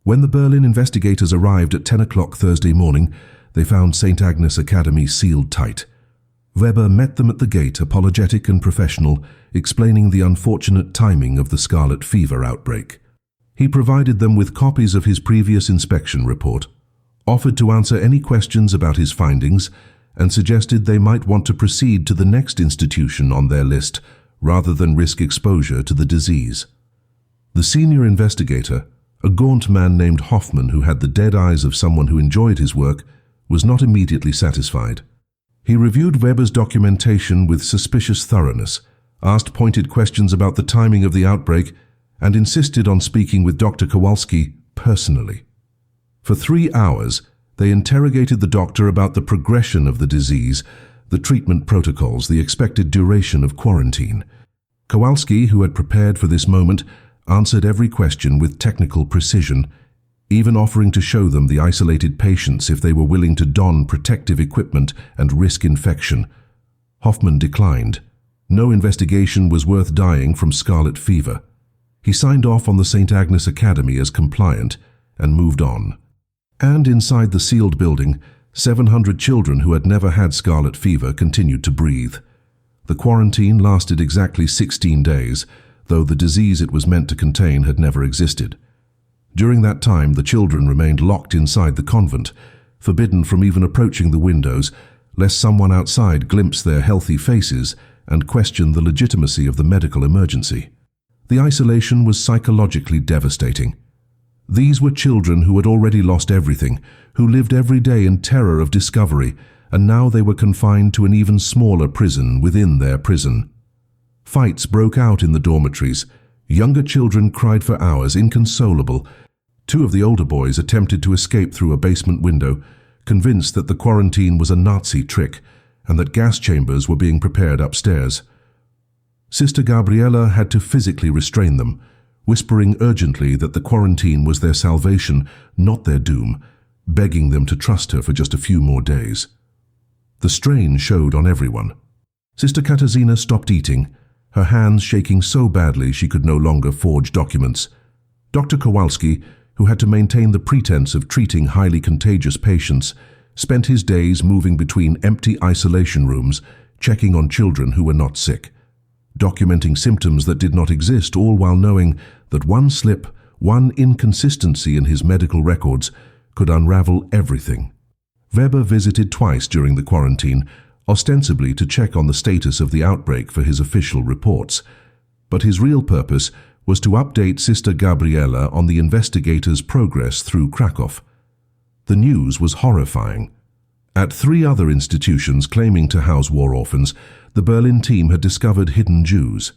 Speaker 1: When the Berlin investigators arrived at 10 o'clock Thursday morning, they found Saint Agnes Academy sealed tight. Weber met them at the gate, apologetic and professional, explaining the unfortunate timing of the scarlet fever outbreak. He provided them with copies of his previous inspection report, offered to answer any questions about his findings, and suggested they might want to proceed to the next institution on their list rather than risk exposure to the disease. The senior investigator, a gaunt man named Hoffman who had the dead eyes of someone who enjoyed his work, was not immediately satisfied. He reviewed Weber's documentation with suspicious thoroughness, asked pointed questions about the timing of the outbreak, and insisted on speaking with Dr. Kowalski personally. For 3 hours, they interrogated the doctor about the progression of the disease, the treatment protocols, the expected duration of quarantine. Kowalski, who had prepared for this moment, answered every question with technical precision, even offering to show them the isolated patients if they were willing to don protective equipment and risk infection. Hoffman declined. No investigation was worth dying from scarlet fever. He signed off on the Saint Agnes Academy as compliant and moved on. And inside the sealed building, 700 children who had never had scarlet fever continued to breathe. The quarantine lasted exactly 16 days, though the disease it was meant to contain had never existed. During that time, the children remained locked inside the convent, forbidden from even approaching the windows, lest someone outside glimpse their healthy faces and question the legitimacy of the medical emergency. The isolation was psychologically devastating. These were children who had already lost everything, who lived every day in terror of discovery, and now they were confined to an even smaller prison within their prison. Fights broke out in the dormitories. Younger children cried for hours, inconsolable. 2 of the older boys attempted to escape through a basement window, convinced that the quarantine was a Nazi trick and that gas chambers were being prepared upstairs. Sister Gabriela had to physically restrain them, whispering urgently that the quarantine was their salvation, not their doom, begging them to trust her for just a few more days. The strain showed on everyone. Sister Katarzyna stopped eating, her hands shaking so badly she could no longer forge documents. Dr. Kowalski, who had to maintain the pretense of treating highly contagious patients, spent his days moving between empty isolation rooms, checking on children who were not sick, documenting symptoms that did not exist, all while knowing that one slip, one inconsistency in his medical records could unravel everything. Weber visited twice during the quarantine, ostensibly to check on the status of the outbreak for his official reports. But his real purpose was to update Sister Gabriela on the investigators' progress through Kraków. The news was horrifying. At 3 other institutions claiming to house war orphans, the Berlin team had discovered hidden Jews.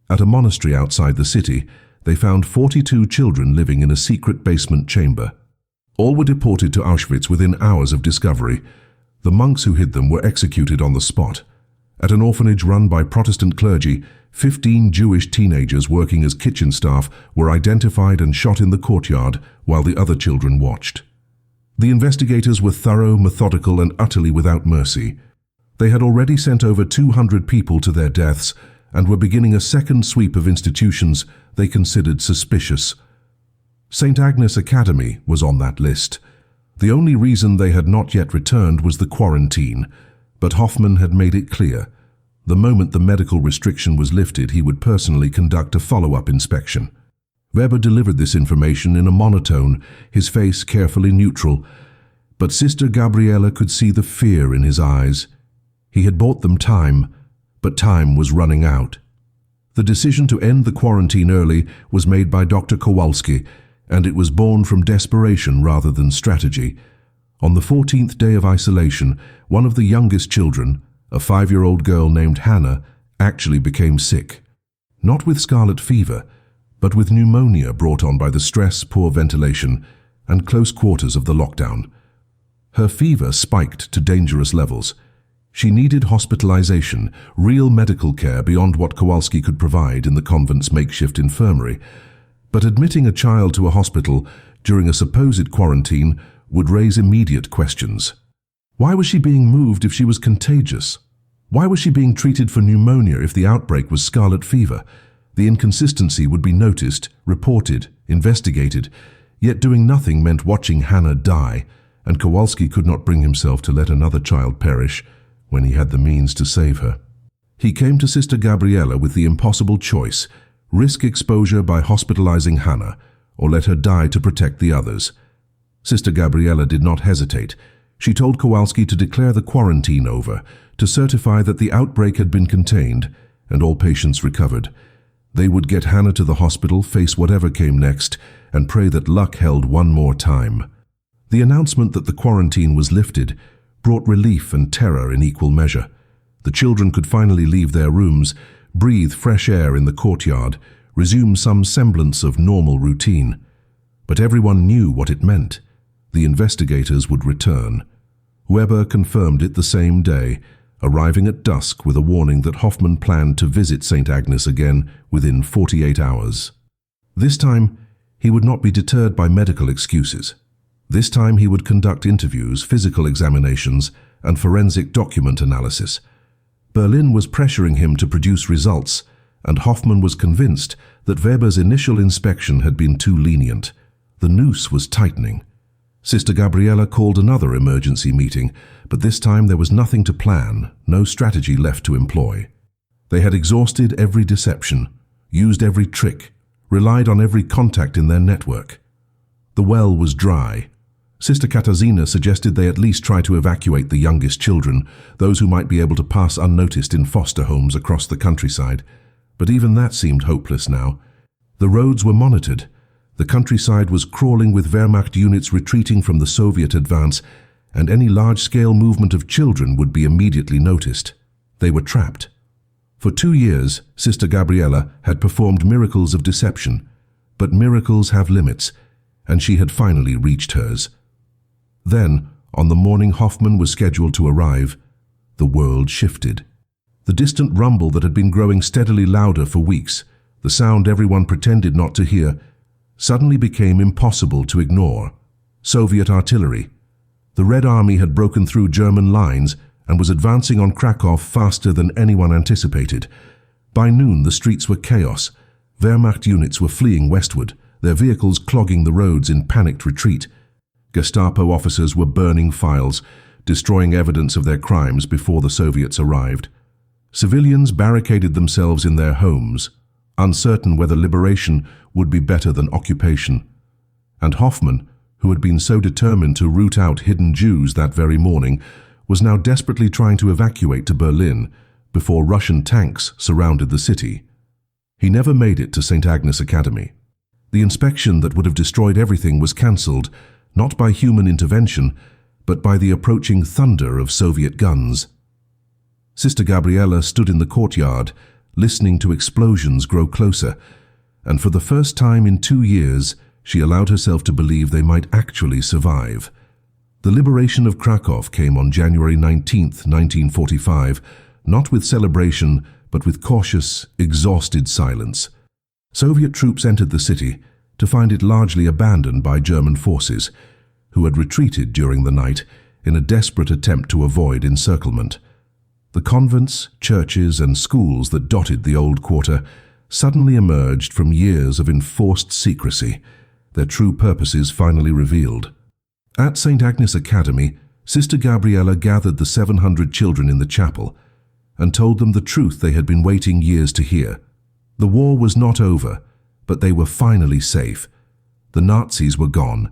Speaker 1: At a monastery outside the city, they found 42 children living in a secret basement chamber. All were deported to Auschwitz within hours of discovery. The monks who hid them were executed on the spot. At an orphanage run by Protestant clergy, 15 Jewish teenagers working as kitchen staff were identified and shot in the courtyard while the other children watched. The investigators were thorough, methodical, and utterly without mercy. They had already sent over 200 people to their deaths and were beginning a second sweep of institutions they considered suspicious. Saint Agnes Academy was on that list. The only reason they had not yet returned was the quarantine, but Hoffman had made it clear. The moment the medical restriction was lifted, he would personally conduct a follow-up inspection. Weber delivered this information in a monotone, his face carefully neutral, but Sister Gabriela could see the fear in his eyes. He had bought them time, but time was running out. The decision to end the quarantine early was made by Dr. Kowalski, and it was born from desperation rather than strategy. On the 14th day of isolation, one of the youngest children, a 5-year-old girl named Hannah, actually became sick. Not with scarlet fever, but with pneumonia brought on by the stress, poor ventilation, and close quarters of the lockdown. Her fever spiked to dangerous levels. She needed hospitalization, real medical care beyond what Kowalski could provide in the convent's makeshift infirmary. But admitting a child to a hospital during a supposed quarantine would raise immediate questions. Why was she being moved if she was contagious? Why was she being treated for pneumonia if the outbreak was scarlet fever? The inconsistency would be noticed, reported, investigated, yet doing nothing meant watching Hannah die, and Kowalski could not bring himself to let another child perish when he had the means to save her. He came to Sister Gabriela with the impossible choice: risk exposure by hospitalizing Hannah, or let her die to protect the others. Sister Gabriela did not hesitate. She told Kowalski to declare the quarantine over, to certify that the outbreak had been contained and all patients recovered. They would get Hannah to the hospital, face whatever came next, and pray that luck held one more time. The announcement that the quarantine was lifted brought relief and terror in equal measure. The children could finally leave their rooms, breathe fresh air in the courtyard, resume some semblance of normal routine. But everyone knew what it meant. The investigators would return. Weber confirmed it the same day, arriving at dusk with a warning that Hoffman planned to visit Saint Agnes again within 48 hours. This time, he would not be deterred by medical excuses. This time he would conduct interviews, physical examinations, and forensic document analysis. Berlin was pressuring him to produce results, and Hoffman was convinced that Weber's initial inspection had been too lenient. The noose was tightening. Sister Gabriela called another emergency meeting, but this time there was nothing to plan, no strategy left to employ. They had exhausted every deception, used every trick, relied on every contact in their network. The well was dry. Sister Katarzyna suggested they at least try to evacuate the youngest children, those who might be able to pass unnoticed in foster homes across the countryside. But even that seemed hopeless now. The roads were monitored. The countryside was crawling with Wehrmacht units retreating from the Soviet advance, and any large-scale movement of children would be immediately noticed. They were trapped. For 2 years, Sister Gabriela had performed miracles of deception, but miracles have limits, and she had finally reached hers. Then, on the morning Hoffman was scheduled to arrive, the world shifted. The distant rumble that had been growing steadily louder for weeks, the sound everyone pretended not to hear, suddenly became impossible to ignore. Soviet artillery. The Red Army had broken through German lines and was advancing on Kraków faster than anyone anticipated. By noon, the streets were chaos. Wehrmacht units were fleeing westward, their vehicles clogging the roads in panicked retreat. Gestapo officers were burning files, destroying evidence of their crimes before the Soviets arrived. Civilians barricaded themselves in their homes, uncertain whether liberation would be better than occupation. And Hoffman, who had been so determined to root out hidden Jews that very morning, was now desperately trying to evacuate to Berlin before Russian tanks surrounded the city. He never made it to Saint Agnes Academy. The inspection that would have destroyed everything was cancelled, not by human intervention, but by the approaching thunder of Soviet guns. Sister Gabriela stood in the courtyard, listening to explosions grow closer, and for the first time in 2 years, she allowed herself to believe they might actually survive. The liberation of Kraków came on January 19, 1945, not with celebration, but with cautious, exhausted silence. Soviet troops entered the city to find it largely abandoned by German forces, who had retreated during the night in a desperate attempt to avoid encirclement. The convents, churches, and schools that dotted the old quarter suddenly emerged from years of enforced secrecy, their true purposes finally revealed. At Saint Agnes Academy, Sister Gabriela gathered the 700 children in the chapel and told them the truth they had been waiting years to hear. The war was not over, but they were finally safe. The Nazis were gone.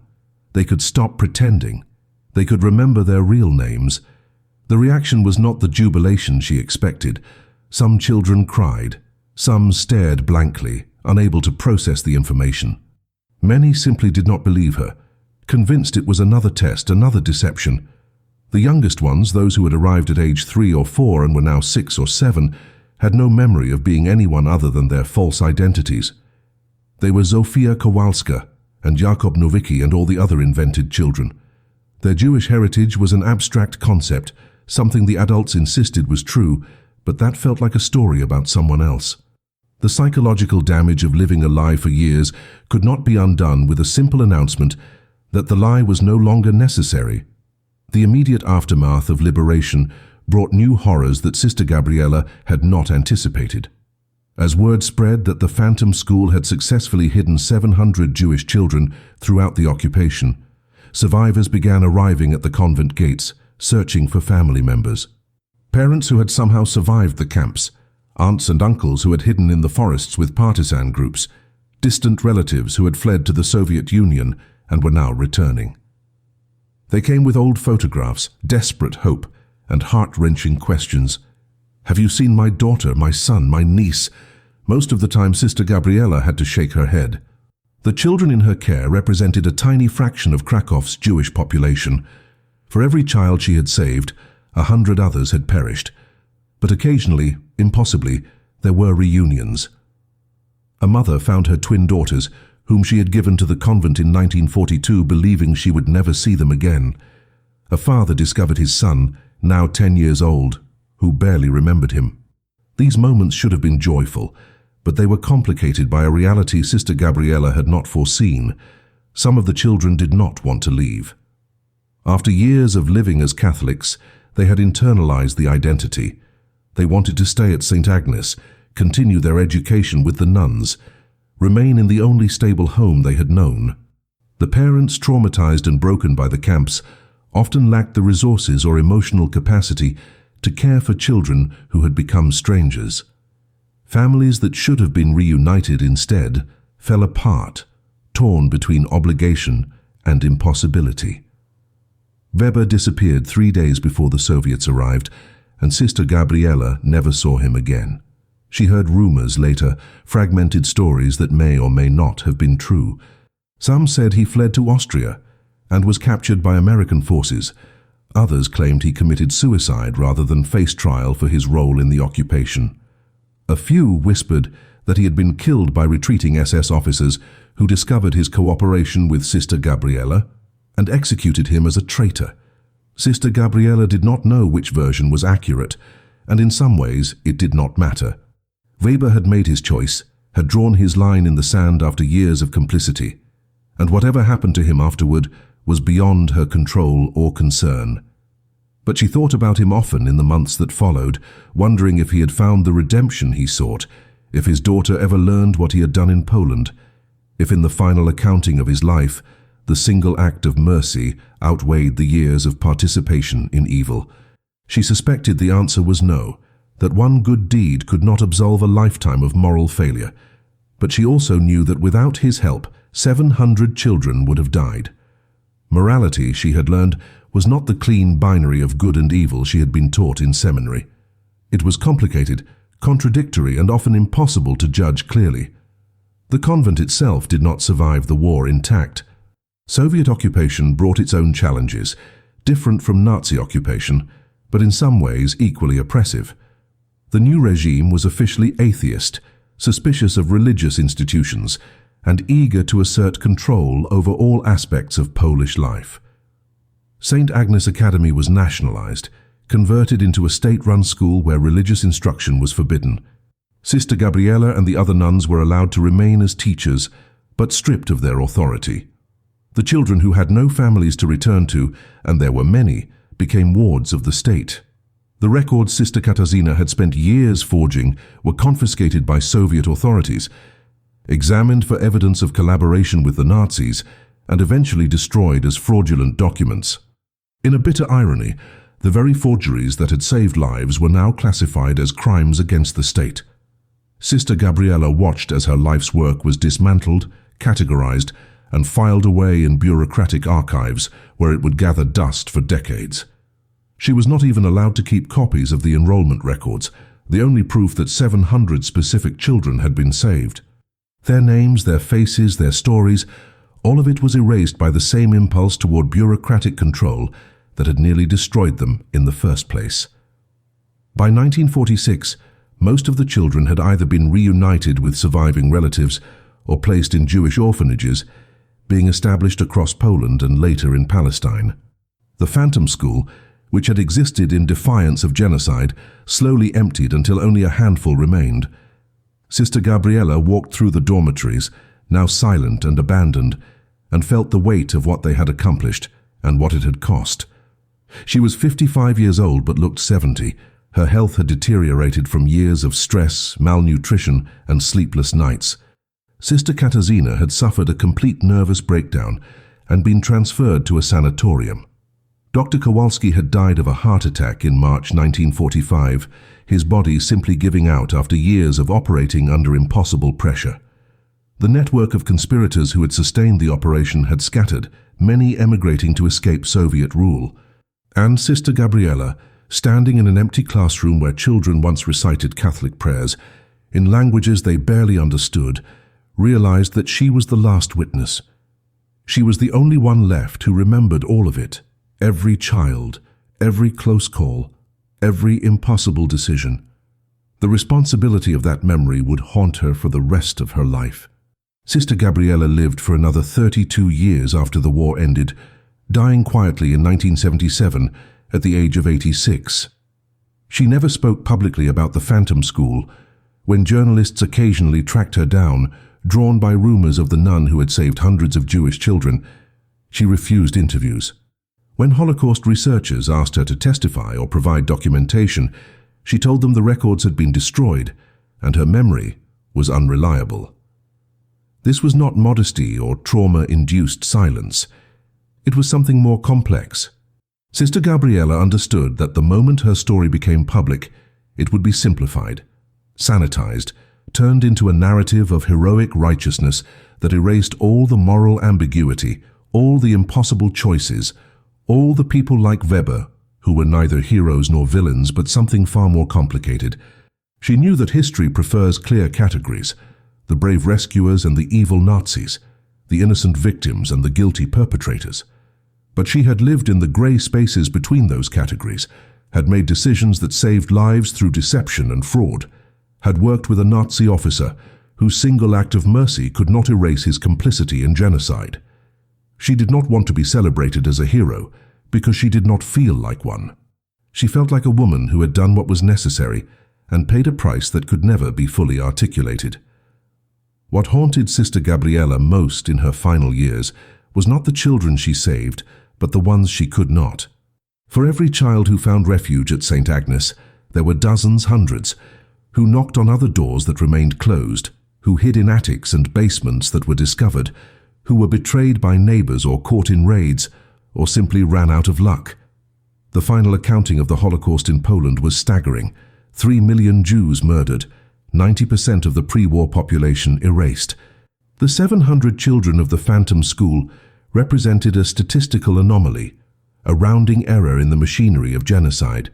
Speaker 1: They could stop pretending. They could remember their real names. The reaction was not the jubilation she expected. Some children cried. Some stared blankly, unable to process the information. Many simply did not believe her, convinced it was another test, another deception. The youngest ones, those who had arrived at age 3 or 4 and were now 6 or 7, had no memory of being anyone other than their false identities. They were Zofia Kowalska and Jakub Nowicki and all the other invented children. Their Jewish heritage was an abstract concept, something the adults insisted was true, but that felt like a story about someone else. The psychological damage of living a lie for years could not be undone with a simple announcement that the lie was no longer necessary. The immediate aftermath of liberation brought new horrors that Sister Gabriela had not anticipated. As word spread that the Phantom School had successfully hidden 700 Jewish children throughout the occupation, survivors began arriving at the convent gates, searching for family members. Parents who had somehow survived the camps, aunts and uncles who had hidden in the forests with partisan groups, distant relatives who had fled to the Soviet Union and were now returning. They came with old photographs, desperate hope, and heart-wrenching questions. "Have you seen my daughter, my son, my niece?" Most of the time, Sister Gabriela had to shake her head. The children in her care represented a tiny fraction of Krakow's Jewish population. For every child she had saved, 100 others had perished. But occasionally, impossibly, there were reunions. A mother found her twin daughters, whom she had given to the convent in 1942, believing she would never see them again. A father discovered his son, now 10 years old, who barely remembered him. These moments should have been joyful, but they were complicated by a reality Sister Gabriela had not foreseen. Some of the children did not want to leave. After years of living as Catholics, they had internalized the identity. They wanted to stay at Saint Agnes, continue their education with the nuns, remain in the only stable home they had known. The parents, traumatized and broken by the camps, often lacked the resources or emotional capacity to care for children who had become strangers. Families that should have been reunited instead fell apart, torn between obligation and impossibility. Weber disappeared 3 days before the Soviets arrived, and Sister Gabriela never saw him again. She heard rumors later, fragmented stories that may or may not have been true. Some said he fled to Austria and was captured by American forces. Others claimed he committed suicide rather than face trial for his role in the occupation. A few whispered that he had been killed by retreating SS officers who discovered his cooperation with Sister Gabriela and executed him as a traitor. Sister Gabriela did not know which version was accurate, and in some ways it did not matter. Weber had made his choice, had drawn his line in the sand after years of complicity, and whatever happened to him afterward was beyond her control or concern. But she thought about him often in the months that followed, wondering if he had found the redemption he sought, if his daughter ever learned what he had done in Poland, if in the final accounting of his life, the single act of mercy outweighed the years of participation in evil. She suspected the answer was no, that one good deed could not absolve a lifetime of moral failure. But she also knew that without his help, 700 children would have died. Morality, she had learned, was not the clean binary of good and evil she had been taught in seminary. It was complicated, contradictory, and often impossible to judge clearly. The convent itself did not survive the war intact. Soviet occupation brought its own challenges, different from Nazi occupation, but in some ways equally oppressive. The new regime was officially atheist, suspicious of religious institutions, and eager to assert control over all aspects of Polish life. Saint Agnes Academy was nationalized, converted into a state-run school where religious instruction was forbidden. Sister Gabriela and the other nuns were allowed to remain as teachers, but stripped of their authority. The children who had no families to return to, and there were many, became wards of the state. The records Sister Katarzyna had spent years forging were confiscated by Soviet authorities, examined for evidence of collaboration with the Nazis, and eventually destroyed as fraudulent documents. In a bitter irony, the very forgeries that had saved lives were now classified as crimes against the state. Sister Gabriela watched as her life's work was dismantled, categorized, and filed away in bureaucratic archives where it would gather dust for decades. She was not even allowed to keep copies of the enrollment records, the only proof that 700 specific children had been saved. Their names, their faces, their stories, all of it was erased by the same impulse toward bureaucratic control that had nearly destroyed them in the first place. By 1946, most of the children had either been reunited with surviving relatives or placed in Jewish orphanages, being established across Poland and later in Palestine. The Phantom School, which had existed in defiance of genocide, slowly emptied until only a handful remained. Sister Gabriela walked through the dormitories, now silent and abandoned, and felt the weight of what they had accomplished and what it had cost. She was 55 years old but looked 70. Her health had deteriorated from years of stress, malnutrition, and sleepless nights. Sister Katarzyna had suffered a complete nervous breakdown and been transferred to a sanatorium. Dr. Kowalski had died of a heart attack in March 1945, his body simply giving out after years of operating under impossible pressure. The network of conspirators who had sustained the operation had scattered, many emigrating to escape Soviet rule. And Sister Gabriela, standing in an empty classroom where children once recited Catholic prayers, in languages they barely understood, realized that she was the last witness. She was the only one left who remembered all of it, every child, every close call, every impossible decision. The responsibility of that memory would haunt her for the rest of her life. Sister Gabriela lived for another 32 years after the war ended, dying quietly in 1977 at the age of 86. She never spoke publicly about the Phantom School. When journalists occasionally tracked her down, drawn by rumors of the nun who had saved hundreds of Jewish children, she refused interviews. When Holocaust researchers asked her to testify or provide documentation, she told them the records had been destroyed and her memory was unreliable. This was not modesty or trauma-induced silence. It was something more complex. Sister Gabriela understood that the moment her story became public, it would be simplified, sanitized, turned into a narrative of heroic righteousness that erased all the moral ambiguity, all the impossible choices, all the people like Weber, who were neither heroes nor villains but something far more complicated. She knew that history prefers clear categories, the brave rescuers and the evil Nazis, the innocent victims and the guilty perpetrators. But she had lived in the gray spaces between those categories, had made decisions that saved lives through deception and fraud, had worked with a Nazi officer whose single act of mercy could not erase his complicity in genocide. She did not want to be celebrated as a hero because she did not feel like one. She felt like a woman who had done what was necessary and paid a price that could never be fully articulated. What haunted Sister Gabriela most in her final years was not the children she saved, but the ones she could not. For every child who found refuge at Saint Agnes, there were dozens, hundreds, who knocked on other doors that remained closed, who hid in attics and basements that were discovered, who were betrayed by neighbors or caught in raids, or simply ran out of luck. The final accounting of the Holocaust in Poland was staggering. 3 million Jews murdered, 90% of the pre-war population erased. The 700 children of the Phantom School represented a statistical anomaly, a rounding error in the machinery of genocide.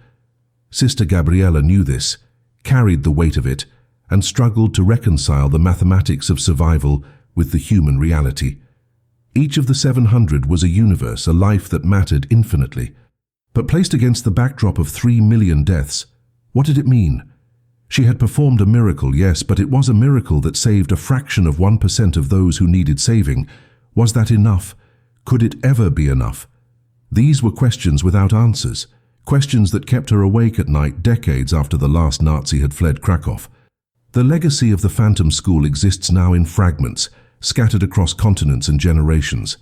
Speaker 1: Sister Gabriela knew this, carried the weight of it, and struggled to reconcile the mathematics of survival with the human reality. Each of the 700 was a universe, a life that mattered infinitely. But placed against the backdrop of 3 million deaths, what did it mean? She had performed a miracle, yes, but it was a miracle that saved a fraction of 1% of those who needed saving. Was that enough? Could it ever be enough? These were questions without answers, questions that kept her awake at night decades after the last Nazi had fled Kraków. The legacy of the Phantom School exists now in fragments, scattered across continents and generations.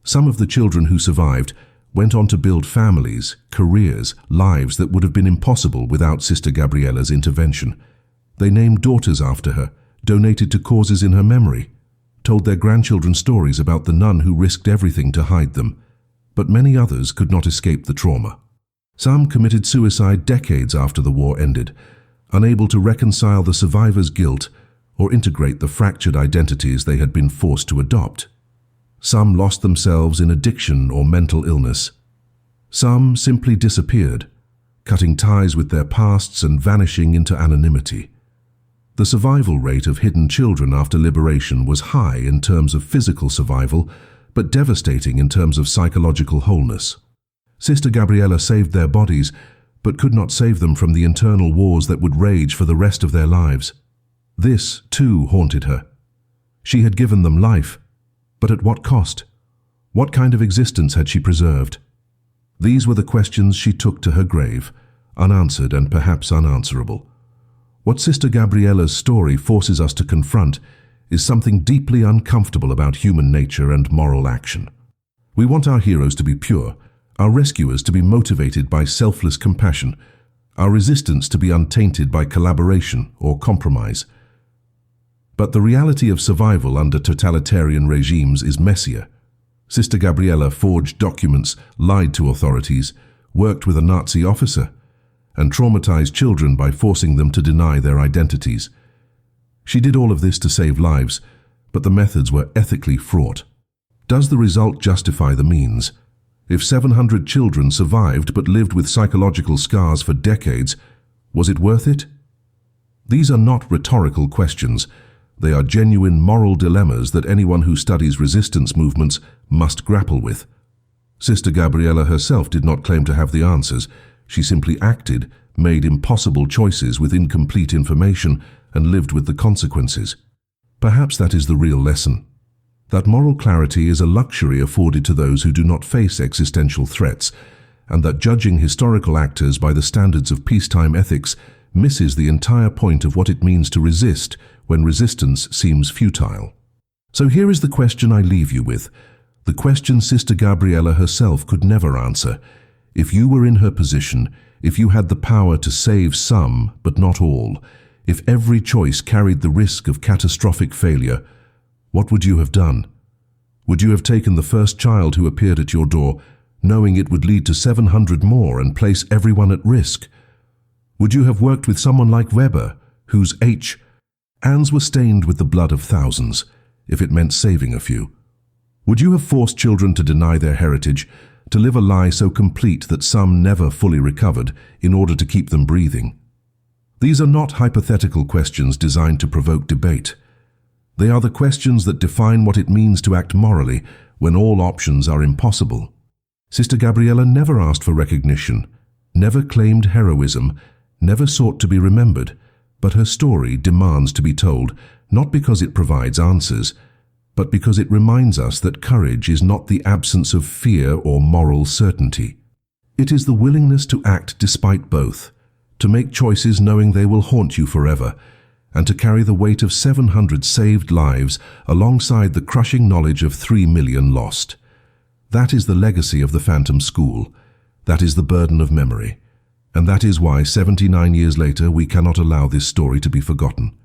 Speaker 1: Some of the children who survived went on to build families, careers, lives that would have been impossible without Sister Gabriela's intervention. They named daughters after her, donated to causes in her memory, told their grandchildren stories about the nun who risked everything to hide them. But many others could not escape the trauma. Some committed suicide decades after the war ended, unable to reconcile the survivors' guilt or integrate the fractured identities they had been forced to adopt. Some lost themselves in addiction or mental illness. Some simply disappeared, cutting ties with their pasts and vanishing into anonymity. The survival rate of hidden children after liberation was high in terms of physical survival, but devastating in terms of psychological wholeness. Sister Gabriela saved their bodies, but could not save them from the internal wars that would rage for the rest of their lives. This, too, haunted her. She had given them life, but at what cost? What kind of existence had she preserved? These were the questions she took to her grave, unanswered and perhaps unanswerable. What Sister Gabriela's story forces us to confront is something deeply uncomfortable about human nature and moral action. We want our heroes to be pure, our rescuers to be motivated by selfless compassion, our resistance to be untainted by collaboration or compromise. But the reality of survival under totalitarian regimes is messier. Sister Gabriela forged documents, lied to authorities, worked with a Nazi officer, and traumatized children by forcing them to deny their identities. She did all of this to save lives, but the methods were ethically fraught. Does the result justify the means? If 700 children survived but lived with psychological scars for decades, was it worth it? These are not rhetorical questions. They are genuine moral dilemmas that anyone who studies resistance movements must grapple with. Sister Gabriela herself did not claim to have the answers. She simply acted, made impossible choices with incomplete information, and lived with the consequences. Perhaps that is the real lesson. That moral clarity is a luxury afforded to those who do not face existential threats, and that judging historical actors by the standards of peacetime ethics misses the entire point of what it means to resist when resistance seems futile. So here is the question I leave you with, the question Sister Gabriela herself could never answer. If you were in her position, if you had the power to save some but not all, if every choice carried the risk of catastrophic failure, what would you have done? Would you have taken the first child who appeared at your door, knowing it would lead to 700 more and place everyone at risk? Would you have worked with someone like Weber, whose hands were stained with the blood of thousands, if it meant saving a few? Would you have forced children to deny their heritage, to live a lie so complete that some never fully recovered, in order to keep them breathing? These are not hypothetical questions designed to provoke debate. They are the questions that define what it means to act morally when all options are impossible. Sister Gabriela never asked for recognition, never claimed heroism, never sought to be remembered, but her story demands to be told, not because it provides answers, but because it reminds us that courage is not the absence of fear or moral certainty. It is the willingness to act despite both, to make choices knowing they will haunt you forever, and to carry the weight of 700 saved lives alongside the crushing knowledge of 3 million lost. That is the legacy of the Phantom School. That is the burden of memory. And that is why 79 years later we cannot allow this story to be forgotten.